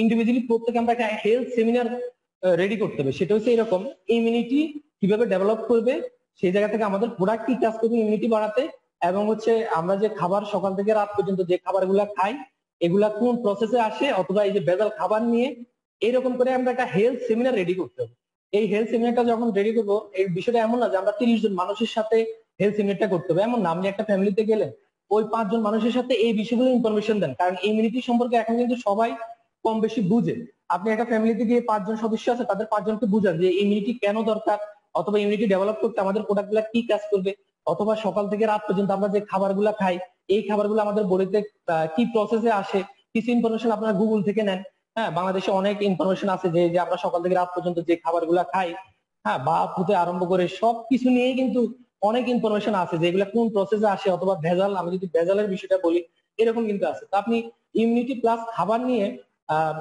ইন্ডিভিজুয়ালি প্রত্যেকে আমরা একটা হেলথ সেমিনার রেডি করতে হবে। সেটা হচ্ছে এরকম, ইমিউনিটি কিভাবে ডেভেলপ করবে, সেই জায়গা থেকে আমাদের প্রোডাক্ট কি কাজ করবে ইমিউনিটি বাড়াতে, এবং হচ্ছে আমরা যে খাবার সকাল থেকে রাত পর্যন্ত যে খাবারগুলা খাই এগুলা কোন প্রসেসে আসে, অথবা এই যে ভেজাল খাবার নিয়ে এরকম করে আমরা একটা হেলথ সেমিনার রেডি করতে হবে। এই হেলথ সেমিনারটা যখন রেডি করবো, এই বিষয়টা এমন না যে আমরা 30 জন মানুষের সাথে হেলথ সেমিনারটা করতে হবে, এমন না। আপনি একটা ফ্যামিলিতে গেলেন, ওই 5 জন মানুষের সাথে এই বিষয়গুলো ইনফরমেশন দেন, কারণ ইমিউনিটি সম্পর্কে এখন কিন্তু সবাই কম বেশি বুঝে। আপনি একটা ফ্যামিলিতে গিয়ে 5 জন সদস্য আছে, তাদের 5 জনকে বুঝান যে ইমিউনিটি কেন দরকার, অথবা ইমিউনিটি ডেভেলপ করতে আমাদের প্রোডাক্ট গুলা কি কাজ করবে, অথবা সকাল থেকে রাত পর্যন্ত আমরা যে খাবারগুলা খাই এই খাবারগুলো আমাদের বডিতে কি প্রসেসে আসে, কিছু ইনফরমেশন আপনারা গুগল থেকে নেন। হ্যাঁ, বাংলাদেশে অনেক ইনফরমেশন আছে যে যে আমরা সকাল থেকে রাত পর্যন্ত যে খাবারগুলা খাই, হ্যাঁ, ভাত হতে আরম্ভ করে সবকিছু নিয়ে কিন্তু অনেক ইনফরমেশন আছে যেগুলা কোন প্রসেসে আসে, অথবা ভেজাল, আমি যদি ভেজালের বিষয়টা বলি, এরকম কিন্তু আছে। তো আপনি ইমিউনিটি প্লাস খাবার নিয়ে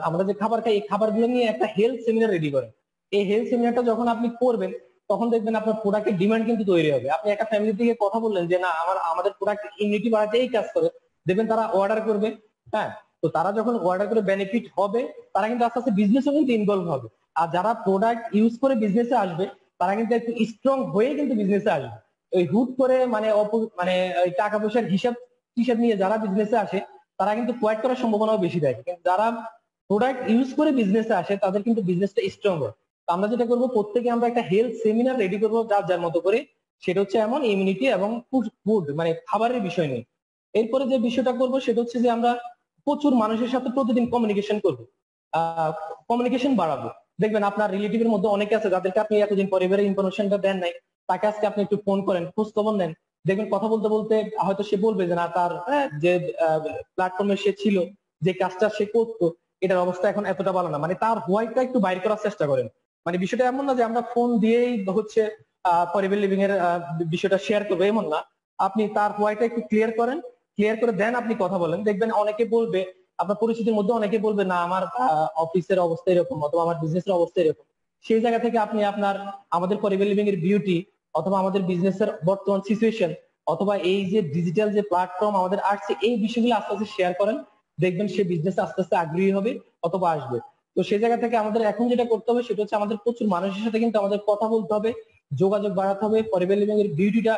আমরা যে খাবার খাই এই খাবারগুলো নিয়ে একটা হেলথ সেমিনার রেডি করেন। এই হেলথ সেমিনারটা যখন আপনি করবেন তখন দেখবেন আপনার প্রোডাক্টের ডিমান্ড কিন্তু তৈরি হবে। আপনি একটা ফ্যামিলি থেকে কথা বললেন যে না আমাদের প্রোডাক্ট ইমিউনিটি বাড়াতে এই কাজ করে, দেখবেন তারা অর্ডার করবে। হ্যাঁ, তো তারা যখন অর্ডার করে বেনিফিট হবে, তারা কিন্তু আস্তে আস্তে বিজনেসও কিন্তু ইনভলভ হবে। আর যারা প্রোডাক্ট ইউজ করে বিজনেসে আসবে তারা কিন্তু একটু স্ট্রং হয়ে কিন্তু বিজনেসে আসবে। ওই হুট করে মানে মানে ওই টাকা পয়সার হিসাব হিসাব নিয়ে যারা বিজনেসে আসে তারা কিন্তু কোয়াইট করার সম্ভাবনাও বেশি থাকে, কিন্তু যারা প্রোডাক্ট ইউজ করে বিজনেসে আসে তাদের কিন্তু বিজনেসটা স্ট্রং হয়। তো আমরা যেটা করবো, প্রত্যেকে আমরা একটা হেলথ সেমিনার রেডি করবো যার যার মতো করে, সেটা হচ্ছে এমন ইমিউনিটি এবং ফুড মানে খাবারের বিষয় নিয়ে। এরপরে যে বিষয়টা করবো সেটা হচ্ছে যে আমরা প্রচুর মানুষের সাথে প্রতিদিন কমিউনিকেশন করবো, কমিউনিকেশন বাড়াবো। দেখবেন আপনার রিলেটিভের মধ্যে অনেকে আছে যাদেরকে আপনি এতদিন পরিবারের ইনফরমেশনটা দেন নাই, তাকে আজকে আপনি একটু ফোন করেন, খোঁজ খবর নেন। দেখবেন কথা বলতে বলতে হয়তো সে বলবে যে না তার যে প্ল্যাটফর্মে সে ছিল, যে কাজটা সে করতো এটার অবস্থা এখন এতটা ভালো না, মানে তার হোয়াইটটা একটু বাইর করার চেষ্টা করেন। মানে বিষয়টা এমন না যে আমরা ফোন দিয়েই হচ্ছে পরিবার লিভিং এর বিষয়টা শেয়ার করবো, এমন না। আপনি তার হোয়াইটটা একটু ক্লিয়ার করেন, ক্লিয়ার করে দেন আপনি কথা বলেন। দেখবেন অনেকে বলবে, আপনার পরিচিতির মধ্যে অনেকে বলবে না আমার অফিসের অবস্থা এরকম অথবা আমার বিজনেসের অবস্থা এরকম। সেই জায়গা থেকে আপনি আপনার আমাদের পরিবার লিভিং এর বিউটি অথবা আমাদের বিজনেসের বর্তমান সিচুয়েশন অথবা এই যে ডিজিটাল যে প্ল্যাটফর্ম আমাদের আসছে এই বিষয়গুলো আস্তে আস্তে শেয়ার করেন। দেখবেন সে বিজনেস আস্তে আস্তে আগ্রহী হবে অথবা আসবে। তো সেই জায়গা থেকে আমাদের এখন যেটা করতে হবে সেটা হচ্ছে আমাদের প্রচুর মানুষের সাথে কিন্তু আমাদের কথা বলতে হবে, যোগাযোগ বাড়াতে হবে, পরিবার লিভিং এর বিউটিটা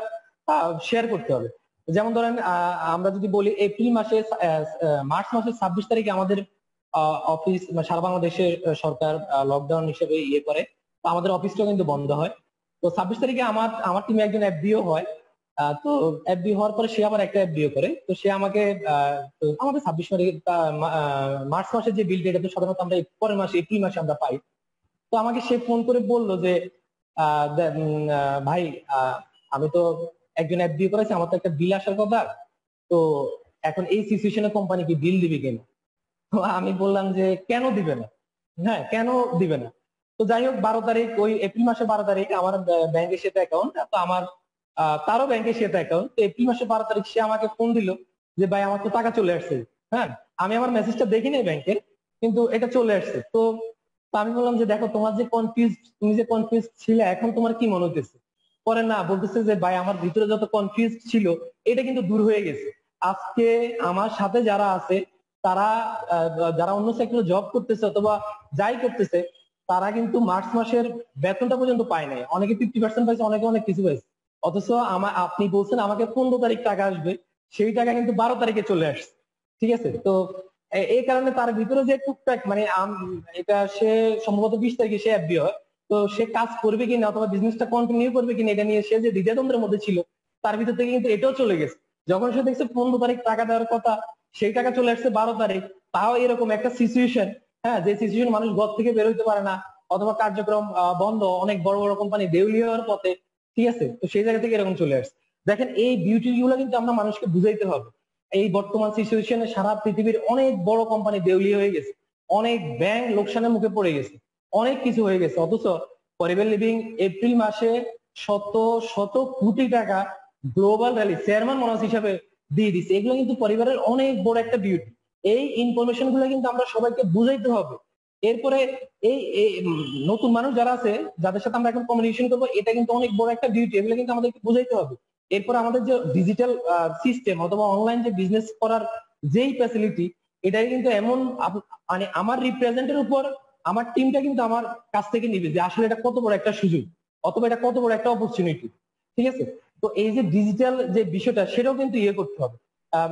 শেয়ার করতে হবে। যেমন ধরেন আমরা যদি বলি এপ্রিল মাসে মার্চ মাসের 26 তারিখে আমাদের অফিস সারা বাংলাদেশে সরকার লকডাউন হিসেবে ইয়ে করে, তো আমাদের অফিসটাও কিন্তু বন্ধ হয়। তো 26 তারিখে আমার টিমে একজন এফবিও হয়। তো এফবি হওয়ার পরে সে আবার একটা এফবিও করে, তো সে আমাকে তো আমাদের 26 তারিখে মার্চ মাসের যে বিলটা এটা তো সাধারণত আমরা পরের মাসে এপ্রিল মাসে আমরা পাই। তো আমাকে সে ফোন করে বললো যে ভাই আমি তো একজন এফবিও করেছি, আমার তো একটা বিল আসার কথা, তো এখন এই সিচুয়েশনে কোম্পানি কি বিল দিবে কিনা। তো আমি বললাম যে কেন দিবে না, হ্যাঁ কেন দিবে না। তো যাই হোক 12 তারিখ, ওই এপ্রিল মাসের 12 তারিখ আমার ব্যাংকে সেটা অ্যাকাউন্ট, তো আমার তারও ব্যাংকে সেটা অ্যাকাউন্ট। তো এপ্রিল মাসের 12 তারিখ সে আমাকে ফোন দিল যে ভাই আমার তো টাকা চলে আসছে। হ্যাঁ, আমি আমার মেসেজটা দেখিনি ব্যাংকের, কিন্তু এটা চলে আসছে। তো আমি বললাম যে দেখো তোমার যে কনফিউজ, তুমি যে কনফিউজ ছিলে এখন তোমার কি মনে হইতেছে। পরে না বলতেছে যে ভাই আমার ভিতরে যত কনফিউজ ছিল এটা কিন্তু দূর হয়ে গেছে। আজকে আমার সাথে যারা আছে তারা যারা অন্য সেক্টরে জব করতেছে অথবা যাই করতেছে, তারা কিন্তু মার্চ মাসের বেতনটা পর্যন্ত পায় নাই, অনেকে 50% পাইছে, অনেকে অনেক কিছু পাইছে। অথচ আপনি বলছেন আমাকে 15 তারিখ টাকা আসবে, সেই টাকা কিন্তু 12 তারিখে চলে আসছে। ঠিক আছে, তো এই কারণে তার ভিতরে যে টুকটাক মানে এটা সে সম্ভবত 20 তারিখে সে অ্যাপবি হয়। তো সে কাজ করবে কিনা অথবা বিজনেসটা কন্টিনিউ করবে কিনা এটা নিয়ে সে যে দ্বিধাদ্বন্দ্বের মধ্যে ছিল, তার ভিতর থেকে কিন্তু এটাও চলে গেছে। যখন সে দেখছে 15 তারিখ টাকা দেওয়ার কথা, সেই টাকা চলে আসছে 12 তারিখ, তাও এরকম একটা সিচুয়েশন, হ্যাঁ যে সিচুয়েশন মানুষ ঘর থেকে বের হইতে পারে না, অথবা কার্যক্রম বন্ধ, অনেক বড় বড় কোম্পানি দেউলিয়া হওয়ার পথে। ঠিক আছে, তো সেই জায়গা থেকে এরকম চলে আসছে। দেখেন এই বিউটি গুলো কিন্তু আমরা মানুষকে বুঝাইতে হবে। এই বর্তমান সিচুয়েশনে সারা পৃথিবীর অনেক বড় কোম্পানি দেউলিয়া হয়ে গেছে, অনেক ব্যাংক লোকসানের মুখে পড়ে গেছে, অনেক কিছু হয়ে গেছে। অথচ পরিবার লিভিং এপ্রিল মাসে শত শত কোটি টাকা গ্লোবাল র্যালি চেয়ারম্যান বোনাস হিসাবে দিয়ে দিচ্ছে। এগুলো কিন্তু পরিবারের অনেক বড় একটা বিউটি। এই ইনফরমেশন গুলো কিন্তু আমরা সবাইকে বুঝাইতে হবে। এরপরে নতুন মানুষ যারা আছে, যাদের সাথে আমরা এখন কমিউনিকেশন করবো, এটা কিন্তু অনেক বড় একটা বিউটি, এগুলো কিন্তু আমাদেরকে বুঝাইতে হবে। এরপর আমাদের যে ডিজিটাল সিস্টেম অথবা অনলাইন যে বিজনেস করার যেই ফ্যাসিলিটি, এটাই কিন্তু এমন মানে আমার রিপ্রেজেন্টের উপর আমার টিমটা কিন্তু আমার কাছ থেকে নিবে যে আসলে এটা কত বড় একটা সুযোগ অথবা এটা কত বড় একটা অপরচুনিটি। ঠিক আছে, তো এই যে ডিজিটাল যে বিষয়টা সেটাও কিন্তু ইয়ে করতে হবে,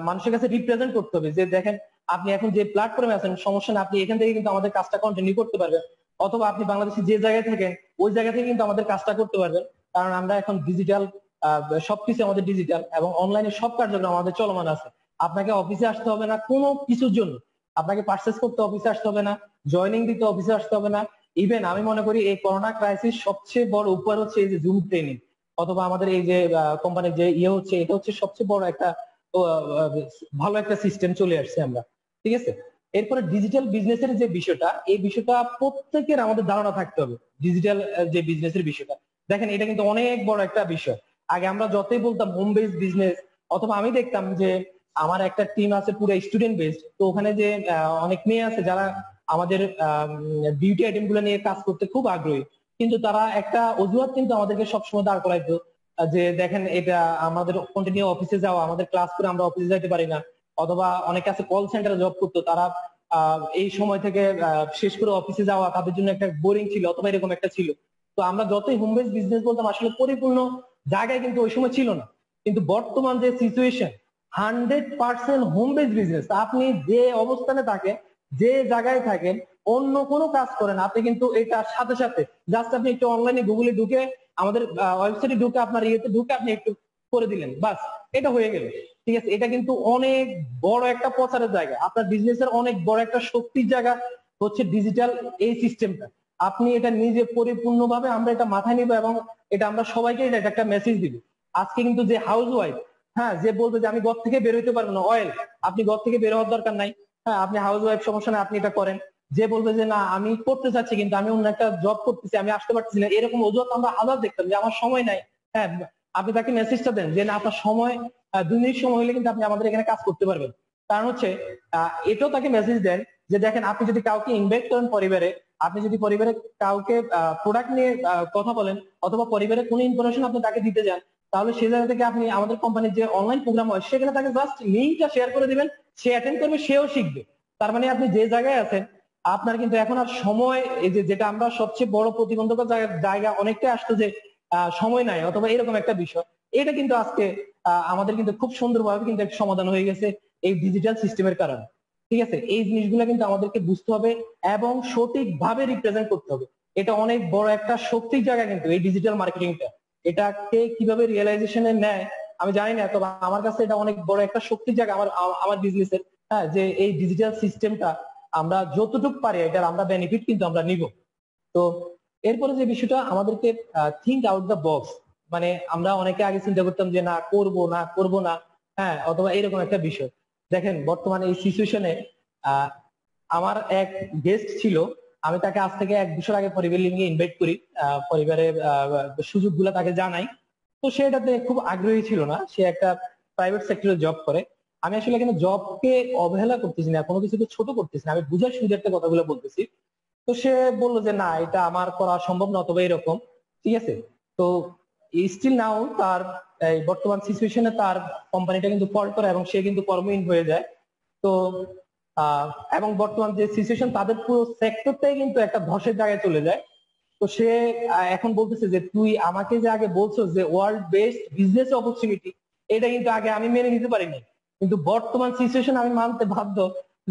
মানুষের কাছে রিপ্রেজেন্ট করতে হবে যে দেখেন আপনি এখন যে প্ল্যাটফর্মে আছেন সমস্যা না, আপনি এখান থেকে কিন্তু আমাদের কাজটা কন্টিনিউ করতে পারবেন, অথবা আপনি বাংলাদেশে যে জায়গায় থাকেন ওই জায়গা থেকে কিন্তু আমাদের কাজটা করতে পারবেন। কারণ আমরা এখন ডিজিটাল, সবকিছু আমাদের ডিজিটাল এবং অনলাইনে সব কার্যক্রম আমাদের চলমান আছে। আপনাকে অফিসে আসতে হবে না কোনো কিছুর জন্য, আপনাকে পার্চেস করতে অফিসে আসতে হবে না, জয়নিং দিতে অফিসে আসতে হবে না। ইভেন আমি মনে করি এই করোনা ক্রাইসিস সবচেয়ে বড় উপহার হচ্ছে এই যে জুম ট্রেনিং, অথবা আমাদের এই যে কোম্পানির যে ইয়ে হচ্ছে, এটা হচ্ছে সবচেয়ে বড় একটা ভালো একটা সিস্টেম চলে আসছে আমরা। ঠিক আছে, এরপরে ডিজিটাল বিজনেসের যে বিষয়টা, এই বিষয়টা প্রত্যেকের আমাদের ধারণা থাকতে হবে। ডিজিটাল যে বিজনেসের বিষয়টা, দেখেন এটা কিন্তু অনেক বড় একটা বিষয়। আগে আমরা যতই বলতাম হোম বেসড বিজনেস, অথবা আমি দেখতাম যে আমার একটা টিম আছে পুরো স্টুডেন্ট বেসড, তো ওখানে যে অনেক মেয়ে আছে যারা আমাদের বিউটি আইটেম গুলো নিয়ে কাজ করতে খুব আগ্রহী, কিন্তু তারা একটা অজুহাত কিন্তু আমাদেরকে সবসময় দাঁড় করাইতো যে দেখেন এটা আমাদের কন্টিনিউ অফিসে যাওয়া, আমাদের ক্লাস করে আমরা অফিসে যাইতে পারি না। অথবা অনেকে আছে কল সেন্টারে জব করতো, তারা এই সময় থেকে শেষ করে অফিসে যাওয়া তাদের জন্য একটা বোরিং ছিল, অথবা এরকম একটা ছিল। তো আমরা যতই হোম বেসড বিজনেস বলতাম আসলে পরিপূর্ণ জায়গায় কিন্তু ওই সময় ছিল না। কিন্তু বর্তমান যে সিচুয়েশন, 100% হোম বেসড বিজনেস, আপনি যে অবস্থানে থাকেন, যে জায়গায় থাকেন, অন্য কোনো কাজ করেন, আপনি কিন্তু এটার সাথে সাথে জাস্ট আপনি একটু অনলাইনে গুগলে ঢুকে আমাদের ওয়েবসাইটে ঢুকে আপনার ইয়েতে ঢুকে আপনি একটু করে দিলেন, বাস এটা হয়ে গেল। ঠিক আছে, এটা কিন্তু অনেক বড় একটা প্রচারের জায়গা, আপনার বিজনেসের অনেক বড় একটা শক্তির জায়গা হচ্ছে ডিজিটাল এই সিস্টেমটা। আপনি এটা নিজে পরিপূর্ণভাবে আমরা এটা মাথায় নিব, এবং এটা আমরা সবাইকে এটা একটা মেসেজ দিব। আজকে কিন্তু যে হাউস ওয়াইফ, হ্যাঁ যে বলবে যে আমি ঘর থেকে বের হইতে পারবো না, অয়েল আপনি ঘর থেকে বের হওয়ার দরকার নাই, হ্যাঁ আপনি হাউস ওয়াইফ সমস্যা নাই, আপনি এটা করেন। যে বলবে যে না আমি করতে চাচ্ছি কিন্তু আমি অন্য একটা জব করতেছি আমি আসতে পারতেছি না, এরকম অজুহাত আমরা হাজার দেখতাম যে আমার সময় নাই। হ্যাঁ, আপনি তাকে মেসেজটা দেন যে না আপনার সময় 2 মিনিট সময় হলে কিন্তু আপনি আমাদের এখানে কাজ করতে পারবেন। কারণ হচ্ছে এটাও তাকে মেসেজ দেন যে দেখেন আপনি যদি কাউকে ইনভাইট করেন পরিবারে, আপনি যদি পরিবারে কাউকে প্রোডাক্ট নিয়ে কথা বলেন, অথবা পরিবারের কোনো ইনফরমেশন আপনি তাকে দিতে যান, তাহলে সে জায়গা থেকে আপনি আমাদের কোম্পানির যে অনলাইন প্রোগ্রাম হয় সেখানে তাকে জাস্ট লিঙ্কটা শেয়ার করে দিবেন, সে অ্যাটেন্ড করবে, সেও শিখবে। তার মানে আপনি যে জায়গায় আছেন আপনার কিন্তু এখন আর সময়, এই যে যেটা আমরা সবচেয়ে বড় প্রতিবন্ধকতা জায়গা অনেকটাই আসতো যে সময় নাই অথবা এরকম একটা বিষয়, এটা কিন্তু আজকে আমাদের কিন্তু খুব সুন্দরভাবে কিন্তু একটা সমাধান হয়ে গেছে এই ডিজিটাল সিস্টেমের কারণে। ঠিক আছে, এই জিনিসগুলো কিন্তু আমাদেরকে বুঝতে হবে এবং সঠিকভাবে রিপ্রেজেন্ট করতে হবে। এটা অনেক বড় একটা শক্তির জায়গা কিন্তু এই ডিজিটাল মার্কেটিংটা। এটাকে কিভাবে রিয়েলাইজেশনে নেয় আমি জানি না, তবে আমার কাছে এটা অনেক বড় একটা শক্তির জায়গা আমার আমার বিজনেসের। হ্যাঁ, যে এই ডিজিটাল সিস্টেমটা আমরা যতটুকু পারি এটার আমরা বেনিফিট কিন্তু আমরা নিব। তো এরপরে যে বিষয়টা আমাদেরকে থিঙ্ক আউট দ্য বক্স, মানে আমরা অনেকে আগে চিন্তা করতাম যে না করব না করব না, হ্যাঁ, অথবা এরকম একটা বিষয়। দেখেন বর্তমানে এই সিচুয়েশনে আমার এক গেস্ট ছিল, আমি তাকে আজ থেকে 1 বছর আগে পরিবার লিঙ্গে ইনভাইট করি, পরিবারের সুযোগগুলো তাকে জানাই। তো সে এটাতে খুব আগ্রহী ছিল না, সে একটা প্রাইভেট সেক্টরে জব করে। আমি আসলে এখানে জবকে অবহেলা করতেছি না, কোনো কিছুকে ছোট করতেছি না, আমি বুঝার সুবিধার্থে কথাগুলো বলতেছি। তো সে বললো যে না এটা আমার করা সম্ভব না অথবা এরকম। ঠিক আছে, তো স্টিল নাও তার এই বর্তমান সিচুয়েশনে তার কোম্পানিটা কিন্তু ফল্ট করে এবং সে কিন্তু কর্মহীন হয়ে যায়। তো আহ এবং বর্তমান যে সিচুয়েশন তাদের পুরো সেক্টরটাই কিন্তু একটা ধসের জায়গায় চলে যায়। তো সে এখন বলতেছে যে তুই আমাকে যে আগে বলছো যে ওয়ার্ল্ড বেস্ট বিজনেস অপরচুনিটি, এটা কিন্তু আগে আমি মেনে নিতে পারিনি, কিন্তু বর্তমান সিচুয়েশন আমি মানতে বাধ্য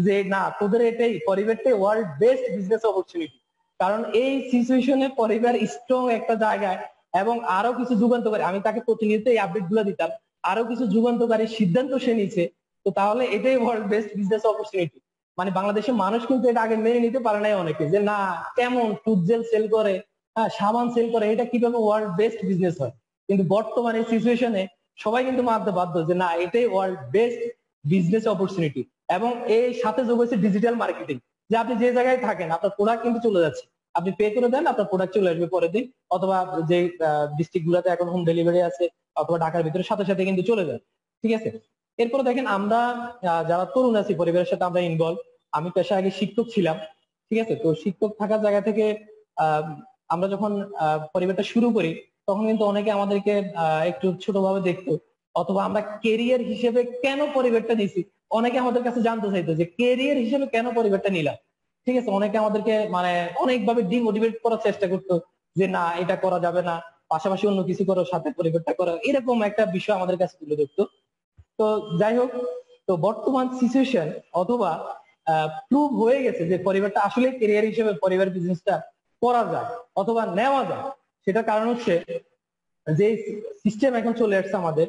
যে না তোদের এটাই পরিবারটাই ওয়ার্ল্ড বেস্ট বিজনেস অপরচুনিটি। কারণ এই সিচুয়েশনে পরিবার স্ট্রং একটা জায়গায় এবং আরো কিছু যুগান্তকারী, আমি তাকে প্রতিনিয়ত এই আপডেট গুলো দিতাম, আরো কিছু যুগান্তকারী সিদ্ধান্ত সে নিচ্ছে। তো তাহলে এটাই ওয়ার্ল্ড বেস্ট বিজনেস অপরচুনিটি। মানে বাংলাদেশের মানুষ কিন্তু এটা আগে মেনে নিতে পারে নাই অনেকে, যে না কেমন টুথ জেল সেল করে, হ্যাঁ সাবান সেল করে, এটা কিভাবে ওয়ার্ল্ড বেস্ট বিজনেস হয়। কিন্তু বর্তমানে সিচুয়েশনে সবাই কিন্তু মানতে বাধ্য যে না এটাই ওয়ার্ল্ড বেস্ট বিজনেস অপরচুনিটি। এবং এই সাথে যোগ হয়েছে ডিজিটাল মার্কেটিং, যে আপনি যে জায়গায় থাকেন আপনার প্রোডাক্ট কিন্তু চলে যাচ্ছে, আপনি পে করে দেন আপনার প্রোডাক্ট চলে আসবে পরের দিন, অথবা যে ডিস্ট্রিক্ট গুলোতে এখন হোম ডেলিভারি আছে অথবা ঢাকার ভিতরে সাথে সাথে কিন্তু চলে যায়। ঠিক আছে, এরপরে দেখেন আমরা যারা তরুণ আছি পরিবারের সাথে আমরা ইনভলভ। আমি পেশা আগে শিক্ষক ছিলাম। ঠিক আছে, তো শিক্ষক থাকার জায়গা থেকে আহ, আমরা যখন পরিবারটা শুরু করি তখন কিন্তু অনেকে আমাদেরকে একটু ছোটভাবে দেখতো, অথবা আমরা কেরিয়ার হিসেবে কেন পরিবারটা নিছি, অনেকে আমাদের কাছে জানতে চাইতো যে কেরিয়ার হিসেবে কেন পরিবারটা নিলাম। ঠিক আছে, অনেকে আমাদেরকে মানে অনেকভাবে ডিমোটিভেট করার চেষ্টা করতো যে না এটা করা যাবে না, পাশাপাশি অন্য কিছু করো, সাথে পরিবারটা করো, এরকম একটা বিষয় আমাদের কাছে তুলে ধরতো। তো যাই হোক, তো বর্তমান সিচুয়েশন অথবা প্রুভ হয়ে গেছে যে পরিবারটা আসলে কেরিয়ার হিসেবে পরিবার বিজনেসটা করা যায় অথবা নেওয়া যায়। সেটার কারণ হচ্ছে যে সিস্টেম এখন চলে আসছে আমাদের।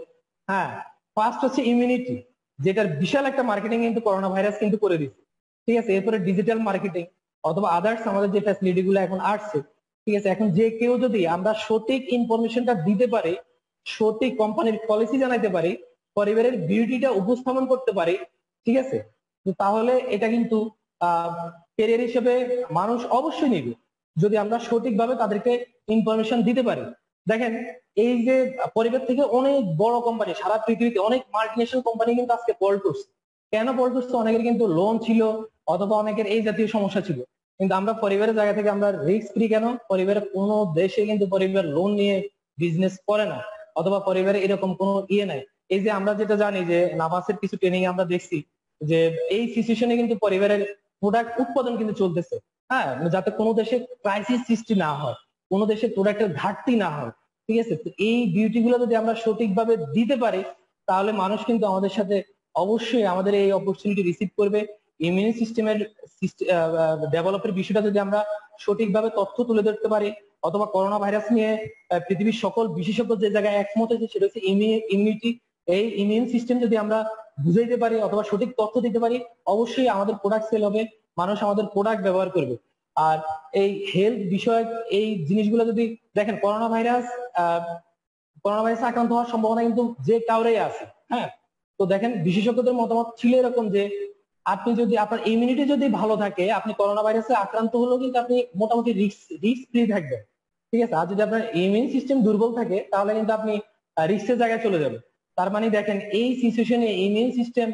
হ্যাঁ, ফার্স্ট হচ্ছে ইমিউনিটি, যেটার বিশাল একটা মার্কেটিং কিন্তু করোনা ভাইরাস কিন্তু করে দিচ্ছে। ঠিক আছে, এরপরে ডিজিটাল মার্কেটিং অথবা আদার্স আমাদের যে ফ্যাসিলিটি গুলো এখন আসছে। ঠিক আছে, এখন যে কেউ যদি আমরা সঠিক ইনফরমেশনটা দিতে পারি, সঠিক কোম্পানির পলিসি জানাইতে পারি, পরিবারের বিউটিটা উপস্থাপন করতে পারি, ঠিক আছে, তো তাহলে এটা কিন্তু ক্যারিয়ার হিসেবে মানুষ অবশ্যই নিবে, যদি আমরা সঠিকভাবে তাদেরকে ইনফরমেশন দিতে পারি। দেখেন এই যে পরিবার থেকে অনেক বড় কোম্পানি সারা পৃথিবীতে অনেক মাল্টিনেশনাল কোম্পানি কিন্তু আজকে পল করছে। কেন পল করছে? অনেকের কিন্তু লোন ছিল অথবা অনেকের এই জাতীয় সমস্যা ছিল, কিন্তু আমরা পরিবারের জায়গা থেকে আমরা রিস্ক ফ্রি। কেন? পরিবারের কোনো দেশে কিন্তু পরিবার লোন নিয়ে বিজনেস করে না, অথবা পরিবারে এরকম কোনো ইয়ে নাই। এই যে আমরা যেটা জানি যে নাভাসের কিছু ট্রেনিং আমরা দেখছি যে এই সিচুয়েশনে কিন্তু পরিবারের প্রোডাক্ট উৎপাদন কিন্তু চলতেছে, হ্যাঁ, যাতে কোনো দেশে ক্রাইসিস সৃষ্টি না হয়, কোনো দেশে প্রোডাক্টের ঘাটতি না হয়। ঠিক আছে, তো এই বিউটি গুলো যদি আমরা সঠিকভাবে দিতে পারি তাহলে মানুষ কিন্তু আমাদের সাথে অবশ্যই আমাদের এই অপরচুনিটি রিসিভ করবে। ইমিউন সিস্টেমের ডেভেলপের বিষয়টা যদি আমরা সঠিকভাবে তথ্য তুলে ধরতে পারি, অথবা করোনা ভাইরাস নিয়ে পৃথিবীর সকল বিশেষজ্ঞ যে জায়গায় একমত হয়েছে সেটা হচ্ছে ইমিউনিটি। এই ইমিউন সিস্টেম যদি আমরা বুঝাইতে পারি অথবা সঠিক তথ্য দিতে পারি, অবশ্যই আমাদের প্রোডাক্ট সেল হবে, মানুষ আমাদের প্রোডাক্ট ব্যবহার করবে। আর এই হেলথ বিষয়ক এই জিনিসগুলো যদি দেখেন, করোনা ভাইরাস আক্রান্ত হওয়ার সম্ভাবনা কিন্তু যে কাউরেই আছে। হ্যাঁ, তো দেখেন বিশেষজ্ঞদের মতামত ছিল এরকম যে আপনি যদি আপনার ইমিউনিটি যদি ভালো থাকে, আপনি করোনা ভাইরাসে আক্রান্ত হলেও কিন্তু আপনি মোটামুটি রিস্ক ফ্রি থাকবেন। ঠিক আছে, আর যদি আপনার ইমিউন সিস্টেম দুর্বল থাকে তাহলে কিন্তু আপনি রিস্কের জায়গায় চলে যাবেন। তার মানে দেখেন এই সিচুয়েশনে ইমিউন সিস্টেম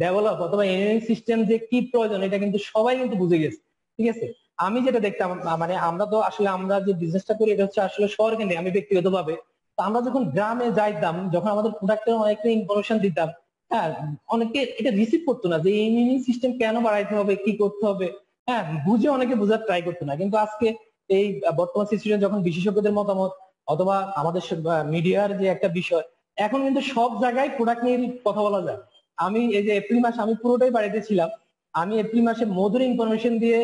ডেভেলপ অথবা ইমিউন সিস্টেম যে কি প্রয়োজন এটা কিন্তু সবাই কিন্তু বুঝে গেছে। ঠিক আছে, আমি যেটা দেখতাম, মানে আমরা তো আসলে আমরা যে বিজনেসটা করি এটা হচ্ছে আসলে শহর কেন্দ্রিক, আমি ব্যক্তিগতভাবে। তো আমরা যখন গ্রামে যাইতাম, যখন আমাদের প্রোডাক্টের অনেকটা ইনফরমেশন দিতাম, হ্যাঁ, অনেকে এটা রিসিভ করতো না যে ইমিউন সিস্টেম কেন বাড়াইতে হবে, কি করতে হবে। হ্যাঁ, বুঝে অনেকে বোঝার ট্রাই করতো না, কিন্তু আজকে এই বর্তমান সিচুয়েশন যখন বিশেষজ্ঞদের মতামত অথবা আমাদের মিডিয়ার যে একটা বিষয়, এখন কিন্তু সব জায়গায় প্রোডাক্ট নিয়ে কথা বলা যায়। আমি এই যে এপ্রিল মাস আমি পুরোটাই বাড়িতে ছিলাম, আমি এপ্রিল মাসে মধুর ইনফরমেশন দিয়ে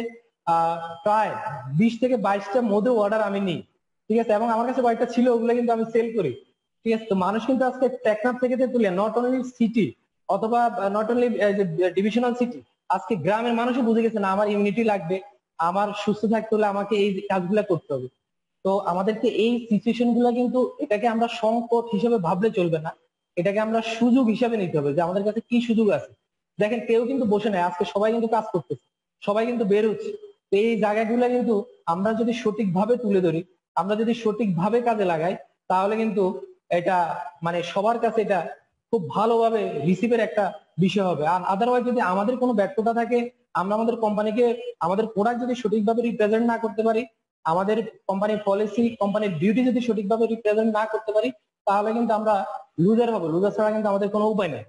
প্রায় 20 থেকে 22টা মধু অর্ডার আমি নিই, ঠিক আছে, এবং আমার কাছে কয়েকটা ছিল, ওগুলো কিন্তু আমি সেল করি, ঠিক আছে। তো মানুষ কিন্তু আজকে টেকনাফ থেকে তুলে নট অনলি সিটি অথবা নট অনলি ডিভিশনাল সিটি, আজকে গ্রামের মানুষও বুঝে গেছে না আমার ইমিউনিটি লাগবে, আমার সুস্থ থাকতে হলে আমাকে এই কাজগুলা করতে হবে। তো আমাদেরকে এই সিচুয়েশন গুলা কিন্তু এটাকে আমরা সংকট হিসেবে ভাবলে চলবে না, এটাকে আমরা সুযোগ হিসেবে নিতে হবে যে আমাদের কাছে কি সুযোগ আছে। দেখেন কেউ কিন্তু বসে নাই, আজকে সবাই কিন্তু কাজ করতেছে, সবাই কিন্তু বের হচ্ছে। তো এই জায়গাগুলো কিন্তু আমরা যদি সঠিকভাবে তুলে ধরি, আমরা যদি সঠিকভাবে কাজে লাগাই, তাহলে কিন্তু এটা মানে সবার কাছে এটা খুব ভালোভাবে রিসিভের একটা বিষয় হবে। আর আদারওয়াইজ যদি আমাদের কোনো ব্যর্থতা থাকে, আমরা আমাদের কোম্পানিকে আমাদের প্রোডাক্ট যদি সঠিকভাবে রিপ্রেজেন্ট না করতে পারি, আমাদের কোম্পানির পলিসি কোম্পানির ডিউটি যদি সঠিকভাবে রিপ্রেজেন্ট না করতে পারি, তাহলে কিন্তু আমরা লুজার হবো, লুজার ছাড়া কিন্তু আমাদের কোনো উপায় নেই।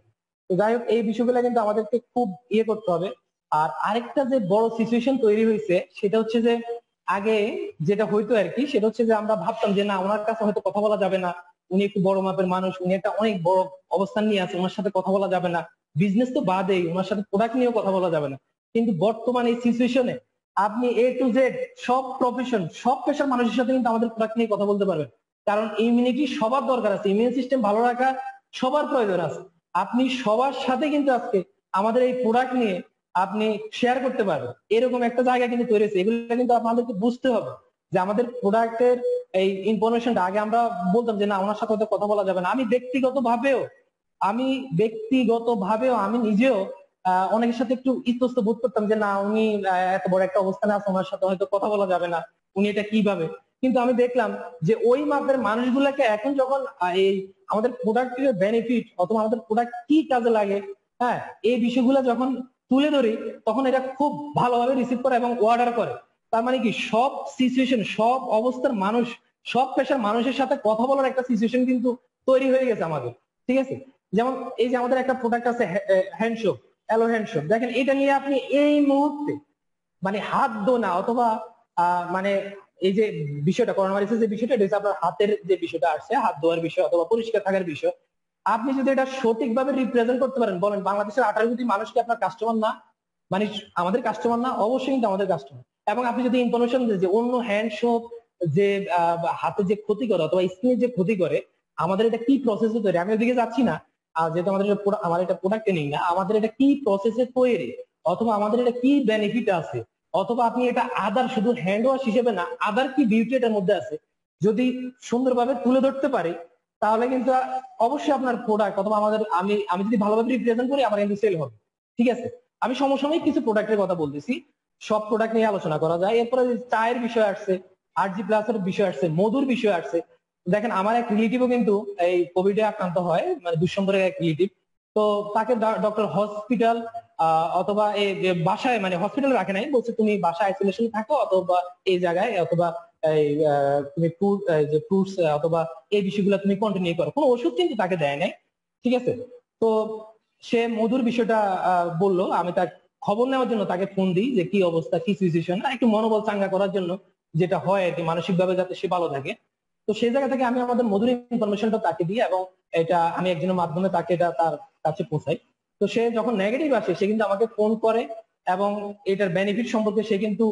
তো যাই হোক, এই বিষয়গুলো কিন্তু আমাদেরকে খুব করতে হবে। আর আরেকটা যে বড় সিচুয়েশন তৈরি হয়েছে সেটা হচ্ছে যে আগে যেটা হইতো আর কি, সেটা হচ্ছে যে আমরা ভাবতাম যে না ওনার কাছে হয়তো কথা বলা যাবে না, উনি একটু বড় মাপের মানুষ, উনি একটা অনেক বড় অবস্থান নিয়ে আছে, ওনার সাথে কথা বলা যাবে না, বিজনেস তো বাদেই, ওনার সাথে প্রোডাক্ট নিয়েও কথা বলা যাবে না। কিন্তু বর্তমান এই সিচুয়েশনে আপনি A to Z সব প্রফেশন সব পেশার মানুষের সাথে কিন্তু আমাদের প্রোডাক্ট নিয়ে কথা বলতে পারবেন, কারণ ইমিউনিটি সবার দরকার আছে, ইমিউন সিস্টেম ভালো রাখা সবার প্রয়োজন আছে। আপনি সবার সাথে কিন্তু আজকে আমাদের এই প্রোডাক্ট নিয়ে আপনি শেয়ার করতে পারবেন, এরকম একটা জায়গা কিন্তু তৈরি হয়েছে। এগুলো কিন্তু আপনাদেরকে বুঝতে হবে যে আমাদের প্রোডাক্টের এই ইনফরমেশনটা আগে আমরা বলতাম যে না ওনার সাথে হয়তো কথা বলা যাবে না। আমি ব্যক্তিগতভাবেও আমি নিজেও অনেকের সাথে একটু ইতস্ত বোধ করতাম যে না উনি এত বড় একটা অবস্থানে আছে, ওনার সাথে হয়তো কথা বলা যাবে না, উনি এটা কিভাবে। কিন্তু আমি দেখলাম যে ওই মাপের মানুষগুলোকে এখন যখন এই আমাদের প্রোডাক্টের বেনিফিট অথবা আমাদের প্রোডাক্ট কি কাজে লাগে, হ্যাঁ, এই বিষয়গুলো যখন তুলে ধরি, তখন এটা খুব ভালোভাবে রিসিভ করে এবং অর্ডার করে। তার মানে কি সব সিচুয়েশন সব অবস্থার মানুষ সব পেশার মানুষের সাথে কথা বলার একটা সিচুয়েশন কিন্তু তৈরি হয়ে গেছে আমাদের, ঠিক আছে। যেমন এই যে আমাদের একটা প্রোডাক্ট আছে হ্যান্ডশপ, অ্যালো হ্যান্ডশপ, দেখেন এটা নিয়ে আপনি এই মুহূর্তে মানে হাত ধোনা অথবা মানে এই যে বিষয়টা করোনা ভাইরাসের যে বিষয়টা, এটা হচ্ছে আপনার হাতের যে বিষয়টা আসছে, হাত ধোয়ার বিষয় অথবা পরিষ্কার থাকার বিষয়, আপনি যদি এটা সঠিকভাবে রিপ্রেজেন্ট করতে পারেন, বলেন বাংলাদেশের 18 কোটি মানুষ কি আপনার কাস্টমার না? মানে আমাদের কাস্টমার না? অবশ্যই কিন্তু আমাদের কাস্টমার। এবং আপনি যদি ইনফরমেশন দেন যে অন্য হ্যান্ডশপ যে হাতে যে ক্ষতি করে অথবা স্কিনের যে ক্ষতি করে, আমাদের এটা কি প্রসেসে তৈরি, আমি ওদিকে যাচ্ছি না, যেহেতু আমার এটা প্রোডাক্টে নেই না, আমাদের এটা কি প্রসেসে তৈরি অথবা আমাদের এটা কি বেনিফিট আছে, অথবা আপনি এটা আদার শুধু হ্যান্ড ওয়াশ হিসেবে না, আদার কি বিউটি এটার মধ্যে আছে, যদি সুন্দরভাবে তুলে ধরতে পারি, তাহলে কিন্তু অবশ্যই আপনার প্রোডাক্ট অথবা আমাদের আমি আমি যদি ভালোভাবে রিপ্রেজেন্ট করি, আমার কিন্তু সেল হবে, ঠিক আছে। আমি সমসাময়িক কিছু প্রোডাক্টের কথা বলতেছি, সব প্রোডাক্ট নিয়ে আলোচনা করা যায়। এরপরে চায়ের বিষয় আসছে, RG+ এর বিষয় আসছে, মধুর বিষয় আসছে। দেখেন আমার এক রিলেটিভও কিন্তু এই কোভিডে আক্রান্ত হয়, মানে দুঃসম্পর্কের এক রিলেটিভ। তো তাকে ডক্টর হসপিটাল অথবা এই যে বাসায়, মানে হসপিটাল রাখে নাই, বলছে তুমি বাসায় আইসোলেশন থাকো অথবা এই জায়গায় অথবা এই তুমি যে ফ্রুটস অথবা এই বিষয়গুলো তুমি কন্টিনিউ করো, কোনো ওষুধ কিন্তু তাকে দেয় নাই, ঠিক আছে। তো সে মধুর বিষয়টা বললো, আমি তার খবর নেওয়ার জন্য তাকে ফোন দিই যে কি অবস্থা কি সিচুয়েশন, একটু মনোবল চাঙ্গা করার জন্য, যেটা হয় আর কি, মানসিক ভাবে যাতে সে ভালো থাকে। তো সেই জায়গা থেকে আমি আমাদের মধুর ইনফরমেশনটা তাকে দিই এবং এটা আমি একজনের মাধ্যমে তাকে এটা তার কাছে পৌঁছাই। তো সে যখন নেগেটিভ আসে সে কিন্তু আমাকে ফোন করে এবং এটার বেনিফিট সম্পর্কে সে কিন্তু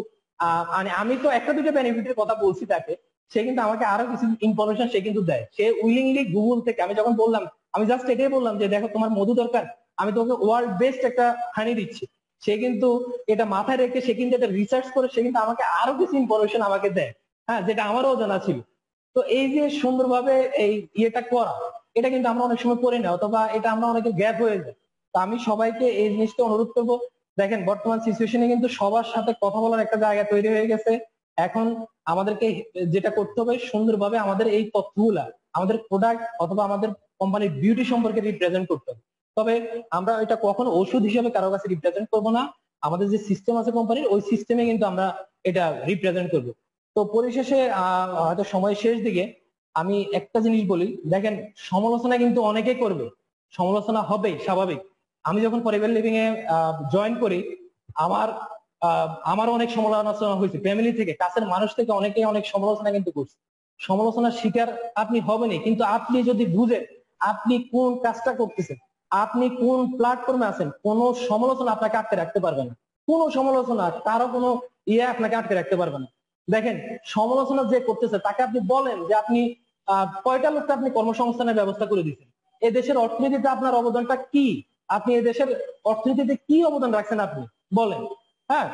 মানে আমি তো একটা দুটো বেনিফিটের কথা বলছি তাকে, সে কিন্তু আমাকে আরো কিছু ইনফরমেশন সে কিন্তু দেয়, সে উইলিংলি গুগল থেকে, আমি যখন বললাম, আমি জাস্ট এটাই বললাম যে দেখো তোমার মধু দরকার, আমি তোমাকে ওয়ার্ল্ড বেস্ট একটা হানি দিচ্ছি, সে কিন্তু এটা মাথায় রেখে সে কিন্তু এটা রিসার্চ করে সে কিন্তু আমাকে আরো কিছু ইনফরমেশন আমাকে দেয়, হ্যাঁ, যেটা আমারও জানা ছিল। তো এই যে সুন্দরভাবে এই ইয়েটা করা, এটা কিন্তু আমরা অনেক সময় করি না অথবা এটা আমরা অনেকে গ্যাপ হয়ে যায়। তো আমি সবাইকে এই জিনিসটা অনুরোধ করবো, দেখেন বর্তমান সিচুয়েশনে কিন্তু সবার সাথে কথা বলার একটা জায়গা তৈরি হয়ে গেছে। এখন আমাদেরকে যেটা করতে হবে, সুন্দরভাবে আমাদের এই তথ্যগুলা আমাদের প্রোডাক্ট অথবা আমাদের কোম্পানির বিউটি সম্পর্কে রিপ্রেজেন্ট করতে হবে। তবে আমরা এটা কখনো ওষুধ হিসেবে কারো কাছে রিপ্রেজেন্ট করবো না, আমাদের যে সিস্টেম আছে কোম্পানির ওই সিস্টেমে কিন্তু আমরা এটা রিপ্রেজেন্ট করবো। তো পরিশেষে হয়তো সময়ের শেষ দিকে আমি একটা জিনিস বলি, দেখেন সমালোচনা কিন্তু অনেকেই করবে, সমালোচনা হবেই স্বাভাবিক। আমি যখন পরিবার লিভিং এ জয়েন করি, আমার আমারও অনেক সমালোচনা হয়েছে, ফ্যামিলি থেকে, কাছের মানুষ থেকে অনেকেই অনেক সমালোচনা কিন্তু করছে। সমালোচনার শিকার আপনি হবেনই, কিন্তু আপনি যদি বুঝেন আপনি কোন কাজটা করতেছেন, আপনি কোন প্ল্যাটফর্মে আছেন, কোন সমালোচনা আপনাকে আটকে রাখতে পারবে না। কোন সমালোচনা, কারো কোনো আপনাকে আটকে রাখতে পারবে না। দেখেন, সমালোচনা যে করতেছে তাকে আপনি বলেন যে আপনি কয়টা লোককে আপনি কর্মসংস্থানের ব্যবস্থা করে দিচ্ছেন, এ দেশের অর্থনীতিতে আপনার অবদানটা কি, আপনি এ দেশের অর্থনীতিতে কি অবদান রাখছেন আপনি বলেন। হ্যাঁ,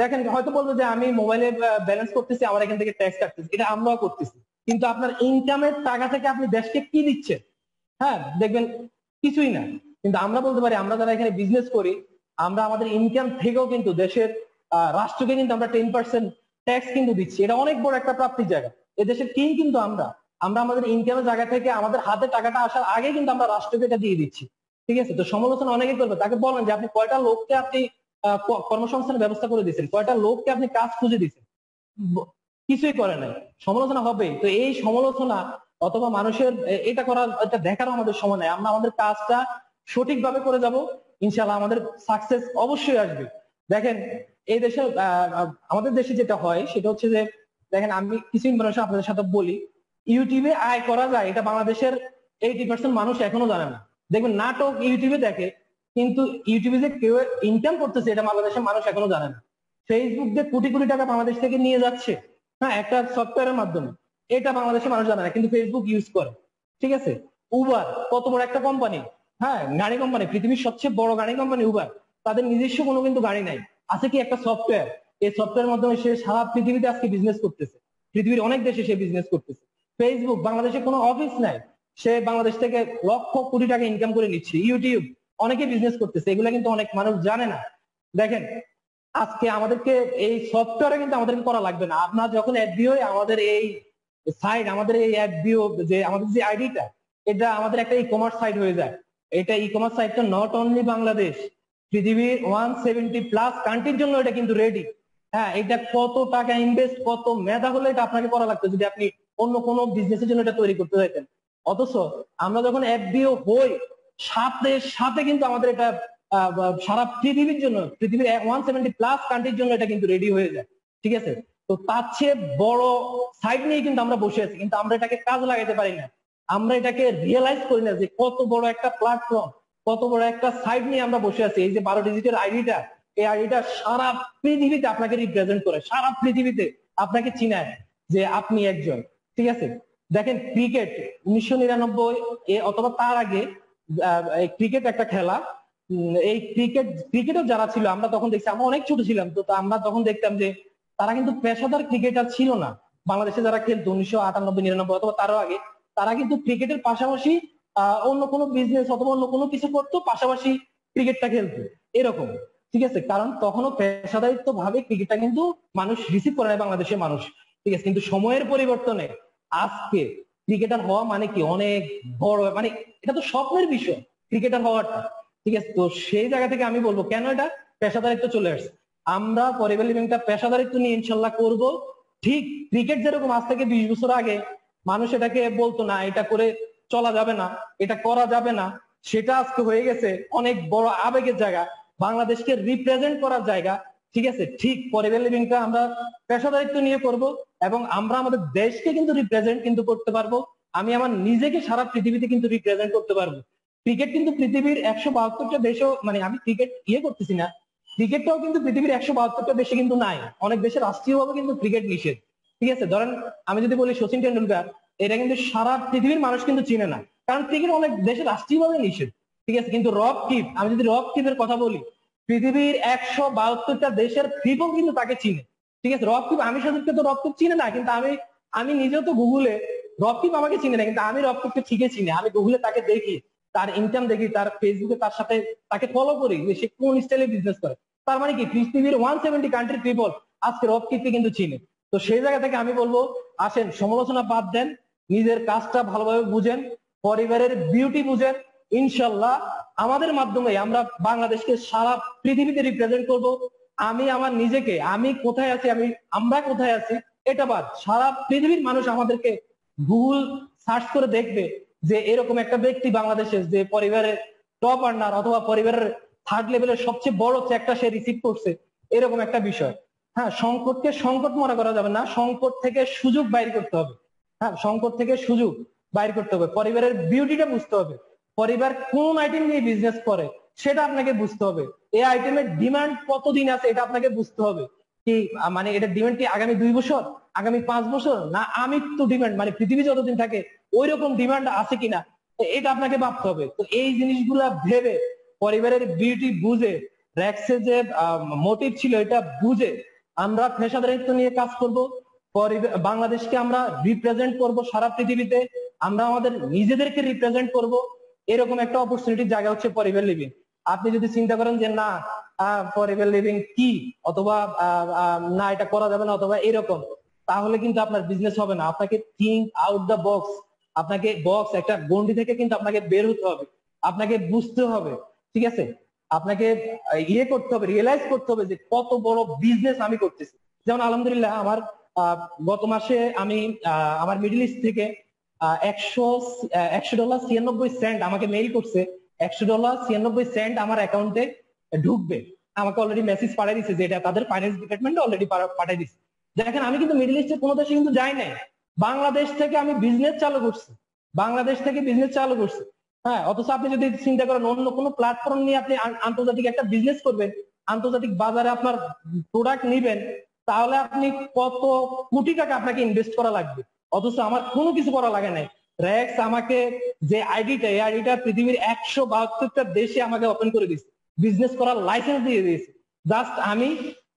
দেখেন হয়তো বলবো যে আমি মোবাইলে ব্যালেন্স করতেছি, আমার এখান থেকে ট্যাক্স কাটতেছি, এটা আমরাও করতেছি, কিন্তু আপনার ইনকামের টাকা থেকে আপনি দেশকে কি দিচ্ছেন? হ্যাঁ, দেখবেন কিছুই না। কিন্তু আমরা বলতে পারি, আমরা যারা এখানে বিজনেস করি, আমরা আমাদের ইনকাম থেকেও কিন্তু দেশের রাষ্ট্রকে কিন্তু আমরা 10% ট্যাক্স কিন্তু দিচ্ছি। এটা অনেক বড় একটা প্রাপ্তির জায়গা। এদেশের কিং কিন্তু আমরা আমরা আমাদের ইনকামের জায়গা থেকে আমাদের হাতে টাকাটা আসার আগে কিন্তু আমরা রাষ্ট্রকে এটা দিয়ে দিচ্ছি। ঠিক আছে, তো সমালোচনা অনেকেই করবে, তাকে বলেন যে আপনি কয়টা লোককে আপনি কর্মসংস্থানের ব্যবস্থা করে দিচ্ছেন, কয়টা লোককে আপনি কাজ খুঁজে দিচ্ছেন? কিছুই করে নাই। সমালোচনা হবে, তো এই সমালোচনা অথবা মানুষের এটা করার, এটা দেখারও আমাদের সময় নাই। আমরা আমাদের কাজটা সঠিকভাবে করে যাব, ইনশাল্লাহ আমাদের সাকসেস অবশ্যই আসবে। দেখেন, এই দেশে আমাদের দেশে যেটা হয় সেটা হচ্ছে যে, দেখেন আমি কিছু ইনফরমেশন আপনাদের সাথে বলি। ইউটিউবে আয় করা যায়, এটা বাংলাদেশের 80% মানুষ এখনো জানে না। দেখবেন নাটক ইউটিউবে দেখে, কিন্তু ইউটিউবে যে কেউ ইনকাম করতেছে এটা বাংলাদেশের মানুষ এখনো জানে না। ফেসবুক যে কোটি কোটি টাকা বাংলাদেশ থেকে নিয়ে যাচ্ছে, হ্যাঁ, একটা সফটওয়্যারের মাধ্যমে, এটা বাংলাদেশের মানুষ জানে না, কিন্তু ফেসবুক ইউজ করে। ঠিক আছে, উবার কত বড় একটা কোম্পানি, হ্যাঁ, গাড়ি কোম্পানি, পৃথিবীর সবচেয়ে বড় গাড়ি কোম্পানি উবার। তাদের নিজস্ব কোনো কিন্তু গাড়ি নাই, আছে কি একটা সফটওয়্যার। এই সফটওয়্যারের মাধ্যমে সে সারা পৃথিবীতে আজকে বিজনেস করতেছে, পৃথিবীর অনেক দেশে সে বিজনেস করতেছে। ফেসবুক, বাংলাদেশে কোনো অফিস নাই, সে বাংলাদেশ থেকে লক্ষ কোটি টাকা ইনকাম করে নিচ্ছে। ইউটিউব, অনেকে বিজনেস করতেছে, এগুলা কিন্তু অনেক মানুষ জানে না। দেখেন, আজকে আমাদেরকে এই সফটওয়্যারে কিন্তু আমাদেরকে করা লাগবে না। আপনার যখন এফবিও আমাদের এই সাইট, আমাদের এই এফবিও যে আমাদের যে আইডিটা, এটা আমাদের একটা ই কমার্স সাইট হয়ে যায়। এটা ই কমার্স সাইটটা নট অনলি বাংলাদেশ, পৃথিবীর 170+ কান্ট্রির জন্য এটা কিন্তু রেডি। হ্যাঁ, এটা কত টাকা ইনভেস্ট, কত মেধা হলে এটা আপনাকে করা লাগতো যদি আপনি অন্য কোনো বিজনেসের জন্য এটা তৈরি করতে চাইতেন। অথচ আমরা যখন এফবিও হই, সাথে সাথে কিন্তু আমাদের এটা সারা পৃথিবীর জন্য, পৃথিবীর 170+ কান্ট্রির জন্য এটা কিন্তু রেডি হয়ে যায়। ঠিক আছে, তো তার চেয়ে বড় সাইড নিয়ে কিন্তু আমরা বসে আছি, কিন্তু আমরা এটাকে কাজে লাগাতে পারি না। আমরা এটাকে রিয়েলাইজ করি না যে কত বড় একটা প্ল্যাটফর্ম, কত বড় একটা সাইড নিয়ে আমরা বসে আছি। এই যে 12 ডিজিটের আইডিটা, এই আইডিটা সারা পৃথিবীতে আপনাকে রিপ্রেজেন্ট করে, সারা পৃথিবীতে আপনাকে চিনায় যে আপনি একজন। ঠিক আছে, দেখেন ক্রিকেট 1999 অথবা তার আগে, ক্রিকেট একটা খেলা, এই ক্রিকেটার যারা ছিল আমরা তখন দেখছি, আমরা অনেক ছোট ছিলাম, তো আমরা তখন দেখতাম যে তারা কিন্তু পেশাদার ক্রিকেটার ছিল না। বাংলাদেশে যারা খেলতো 1998-99 অথবা তারও আগে, তারা কিন্তু ক্রিকেটের পাশাপাশি অন্য কোনো বিজনেস অথবা অন্য কোনো কিছু করতো, পাশাপাশি ক্রিকেটটা খেলতো, এরকম। ঠিক আছে, কারণ তখনও পেশাদারিত্ব ভাবে ক্রিকেটটা কিন্তু মানুষ রিসিভ করে না, বাংলাদেশের মানুষ। ঠিক আছে, কিন্তু সময়ের পরিবর্তনে আজকে ক্রিকেটার হওয়া মানে কি অনেক বড়, মানে এটা তো স্বপ্নের বিষয় ক্রিকেটার হওয়াটা। ঠিক আছে, তো সেই জায়গা থেকে আমি বলবো কেন এটা পেশাদারিত্ব চলে আসছে। আমরা পরিবার লিভিংটা পেশাদারিত্ব নিয়ে ইনশাল্লাহ করব। ঠিক ক্রিকেট যেরকম আজ থেকে 20 বছর আগে মানুষ এটাকে বলতো না, এটা করে চলা যাবে না, এটা করা যাবে না, সেটা আজকে হয়ে গেছে অনেক বড় আবেগের জায়গা, বাংলাদেশকে রিপ্রেজেন্ট করার জায়গা। ঠিক আছে, ঠিক পরিবার লিভিংটা আমরা পেশাদারিত্ব নিয়ে করব, এবং আমরা আমাদের দেশকে কিন্তু রিপ্রেজেন্ট কিন্তু করতে পারবো। আমি আমার নিজেকে সারা পৃথিবীতে কিন্তু রিপ্রেজেন্ট করতে পারবো। ক্রিকেট কিন্তু পৃথিবীর 172টা দেশেও, মানে আমি ক্রিকেট করতেছি না, ক্রিকেটটাও কিন্তু পৃথিবীর 172টা দেশে কিন্তু নাই। অনেক দেশে রাষ্ট্রীয়ভাবে কিন্তু ক্রিকেট নিষেধ। ঠিক আছে, ধরেন আমি যদি বলি সচিন টেন্ডুলকার, এটা কিন্তু সারা পৃথিবীর মানুষ কিন্তু চিনে না, কারণ ক্রিকেট অনেক দেশে রাষ্ট্রীয়ভাবে নিষেধ। ঠিক আছে, কিন্তু রব কিপ, আমি যদি রব কিপের কথা বলি, পৃথিবীর 172টা দেশের পিপল কিন্তু তাকে চিনে। ঠিক আছে, রব কিপ, আমি সাথে তো রব কিপ চিনে না, কিন্তু আমি নিজেও তো গুগলে, রব কিপ আমাকে চিনে না, কিন্তু আমি রব কিপকে ঠিকই চিনি। আমি গুগলে তাকে দেখি, তার ইনকাম দেখি, তার ফেসবুকে তার সাথে তাকে ফলো করি যে সে কোন স্টাইলে বিজনেস করে। তার মানে কি পৃথিবীর 170 কান্ট্রির পিপল আজকে রব কিপকে কিন্তু চিনে। তো সেই জায়গা থেকে আমি বলবো, আসেন সমালোচনা বাদ দেন, নিজের কাজটা ভালোভাবে বুঝেন, পরিবারের বিউটি বুঝেন। ইনশাল্লাহ আমাদের মাধ্যমে আমরা বাংলাদেশকে সারা পৃথিবীতে রিপ্রেজেন্ট করব। আমি আমার নিজেকে, আমি কোথায় আছি, আমরা কোথায় আছি এটা বাদ, সারা পৃথিবীর মানুষ আমাদেরকে গুগল সার্চ করে দেখবে যে এরকম একটা ব্যক্তি বাংলাদেশে যে পরিবারের টপ আর্নার অথবা পরিবারের থার্ড লেভেলের সবচেয়ে বড় চেকটা সে রিসিভ করছে। এরকম একটা বিষয়। হ্যাঁ, সংকটকে সংকট মনে করা যাবে না, সংকট থেকে সুযোগ বাইর করতে হবে। হ্যাঁ, সংকট থেকে সুযোগ বাইর করতে হবে। পরিবারের বিউটিটা বুঝতে হবে, পরিবার কোন আইটেম নিয়ে বিজনেস করে সেটা আপনাকে বুঝতে হবে। এই আইটেমের ডিমান্ড কতদিন আছে এটা আপনাকে বুঝতে হবে। কি মানে এটা ডিমান্ড কি আগামী 2 বছর, আগামী 5 বছর, না আমৃত্যু ডিমান্ড, মানে পৃথিবী যতদিন থাকে ওই রকম ডিমান্ড আছে কিনা এটা আপনাকে ভাবতে হবে। তো এই জিনিসগুলা ভেবে, পরিবারের বিউটি বুঝে, র্যাক্সের যে মোটিভ ছিল এটা বুঝে আমরা পেশাদারিত্ব নিয়ে কাজ করব। বাংলাদেশকে আমরা রিপ্রেজেন্ট করব সারা পৃথিবীতে, আমরা আমাদের নিজেদেরকে রিপ্রেজেন্ট করব। এরকম একটা অপরচুনিটির জায়গা হচ্ছে পরিবার লিভিং। আপনি যদি চিন্তা করেন যে না পরিবার লিভিং কি, অথবা না এটা করা যাবে না, অথবা এরকম, তাহলে কিন্তু আপনার বিজনেস হবে না। আপনাকে থিঙ্ক আউট দ্য বক্স, আপনাকে বক্স একটা গন্ডি থেকে কিন্তু আপনাকে বের হতে হবে, আপনাকে বুঝতে হবে, ঠিক আছে? আপনাকে ইয়ে করতে হবে, রিয়েলাইজ করতে হবে যে কত বড় বিজনেস আমি করতেছি। যেমন আলহামদুলিল্লাহ আমার গত মাসে আমি আমার মিডল ইস্ট থেকে $100.96 আমাকে মেইল করছে। $100.96 আমার অ্যাকাউন্টে ঢুকবে, আমাকে অলরেডি মেসেজ পাঠিয়ে দিচ্ছে, যেটা তাদের ফাইন্যান্স ডিপার্টমেন্ট অলরেডি পাঠিয়ে দিচ্ছে। দেখেন, আমি কিন্তু মিডল ইস্টের কোনো দেশে কিন্তু যাই নাই, বাংলাদেশ থেকে আমি বিজনেস চালু করছি, বাংলাদেশ থেকে বিজনেস চালু করছি। হ্যাঁ, অথচ আপনি যদি চিন্তা করেন অন্য কোনো প্ল্যাটফর্ম নিয়ে আপনি আন্তর্জাতিক একটা বিজনেস করবেন, আন্তর্জাতিক বাজারে আপনার প্রোডাক্ট নিবেন, তাহলে আপনি কত কোটি টাকা আপনাকে ইনভেস্ট করা লাগবে। অথচ আমার কোনো কিছু করা লাগে নাই। র্যাক্স আমাকে যে আইডিটা, এই আইডিটা পৃথিবীর 172টা দেশে আমাকে ওপেন করে দিয়েছে, বিজনেস করার লাইসেন্স দিয়ে দিয়েছে। জাস্ট আমি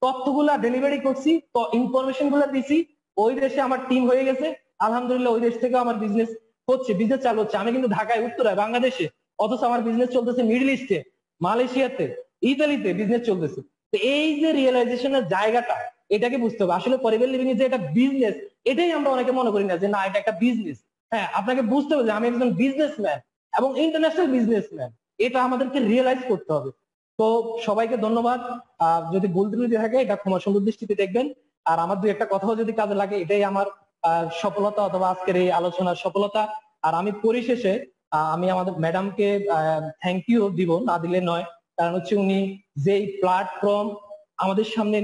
তথ্যগুলা ডেলিভারি করছি, তো ইনফরমেশন গুলা দিছি, ওই দেশে আমার টিম হয়ে গেছে। আলহামদুলিল্লাহ ওই দেশ থেকে আমার বিজনেস হচ্ছে, বিজনেস চালু হচ্ছে। আমি কিন্তু ঢাকায়, উত্তরায়, বাংলাদেশে, অথচ আমার বিজনেস চলতেছে মিডল ইস্টে, মালয়েশিয়াতে, ইতালিতে বিজনেস চলতেছে। তো এই যে রিয়েলাইজেশনের জায়গাটা, এটাকে বুঝতে হবে। আসলে পরিবার লিভিং এর যে একটা বিজনেস, এটাই আমরা অনেকে মনে করি না যে না এটা একটা বিজনেস। হ্যাঁ, আপনাকে বুঝতে হবে যে আমি একজন বিজনেসম্যান এবং ইন্টারন্যাশনাল বিজনেসম্যান, এটা আমাদেরকে রিয়েলাইজ করতে হবে। তো সবাইকে ধন্যবাদ। যদি ভুল ত্রুটি থাকে এটা ক্ষমা সুন্দর দৃষ্টিতে দেখবেন। আর আমার দুই একটা কথাও যদি কাজে লাগে, এটাই আমার সফলতা, অথবা আজকের এই আলোচনার সফলতা। আর আমি পরিশেষে আমি আমাদের ম্যাডামকে থ্যাংক ইউ দিব, না দিলে নয়। কারণ হচ্ছে উনি যেই প্ল্যাটফর্ম আমাদের সামনে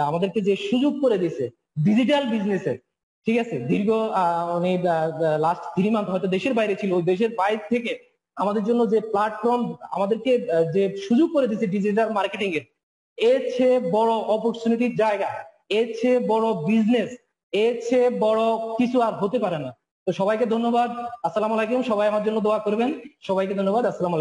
আমাদেরকে যে সুযোগ করে দিয়েছে ডিজিটাল বিজনেসের, ঠিক আছে, দীর্ঘ উনি লাস্ট 3 মান্থ হয়তো দেশের বাইরে ছিল, ওই দেশের বাইরে থেকে আমাদের জন্য যে প্ল্যাটফর্ম আমাদেরকে যে সুযোগ করে দিয়েছে ডিজিটাল মার্কেটিং এর, এর চেয়ে বড় অপরচুনিটির জায়গা, এর চেয়ে বড় বিজনেস, এর চেয়ে বড় কিছু আর হতে পারে না। তো সবাইকে ধন্যবাদ। আসসালামু আলাইকুম। সবাই আমার জন্য দোয়া করবেন। সবাইকে ধন্যবাদ। আসসালামু আলাইকুম।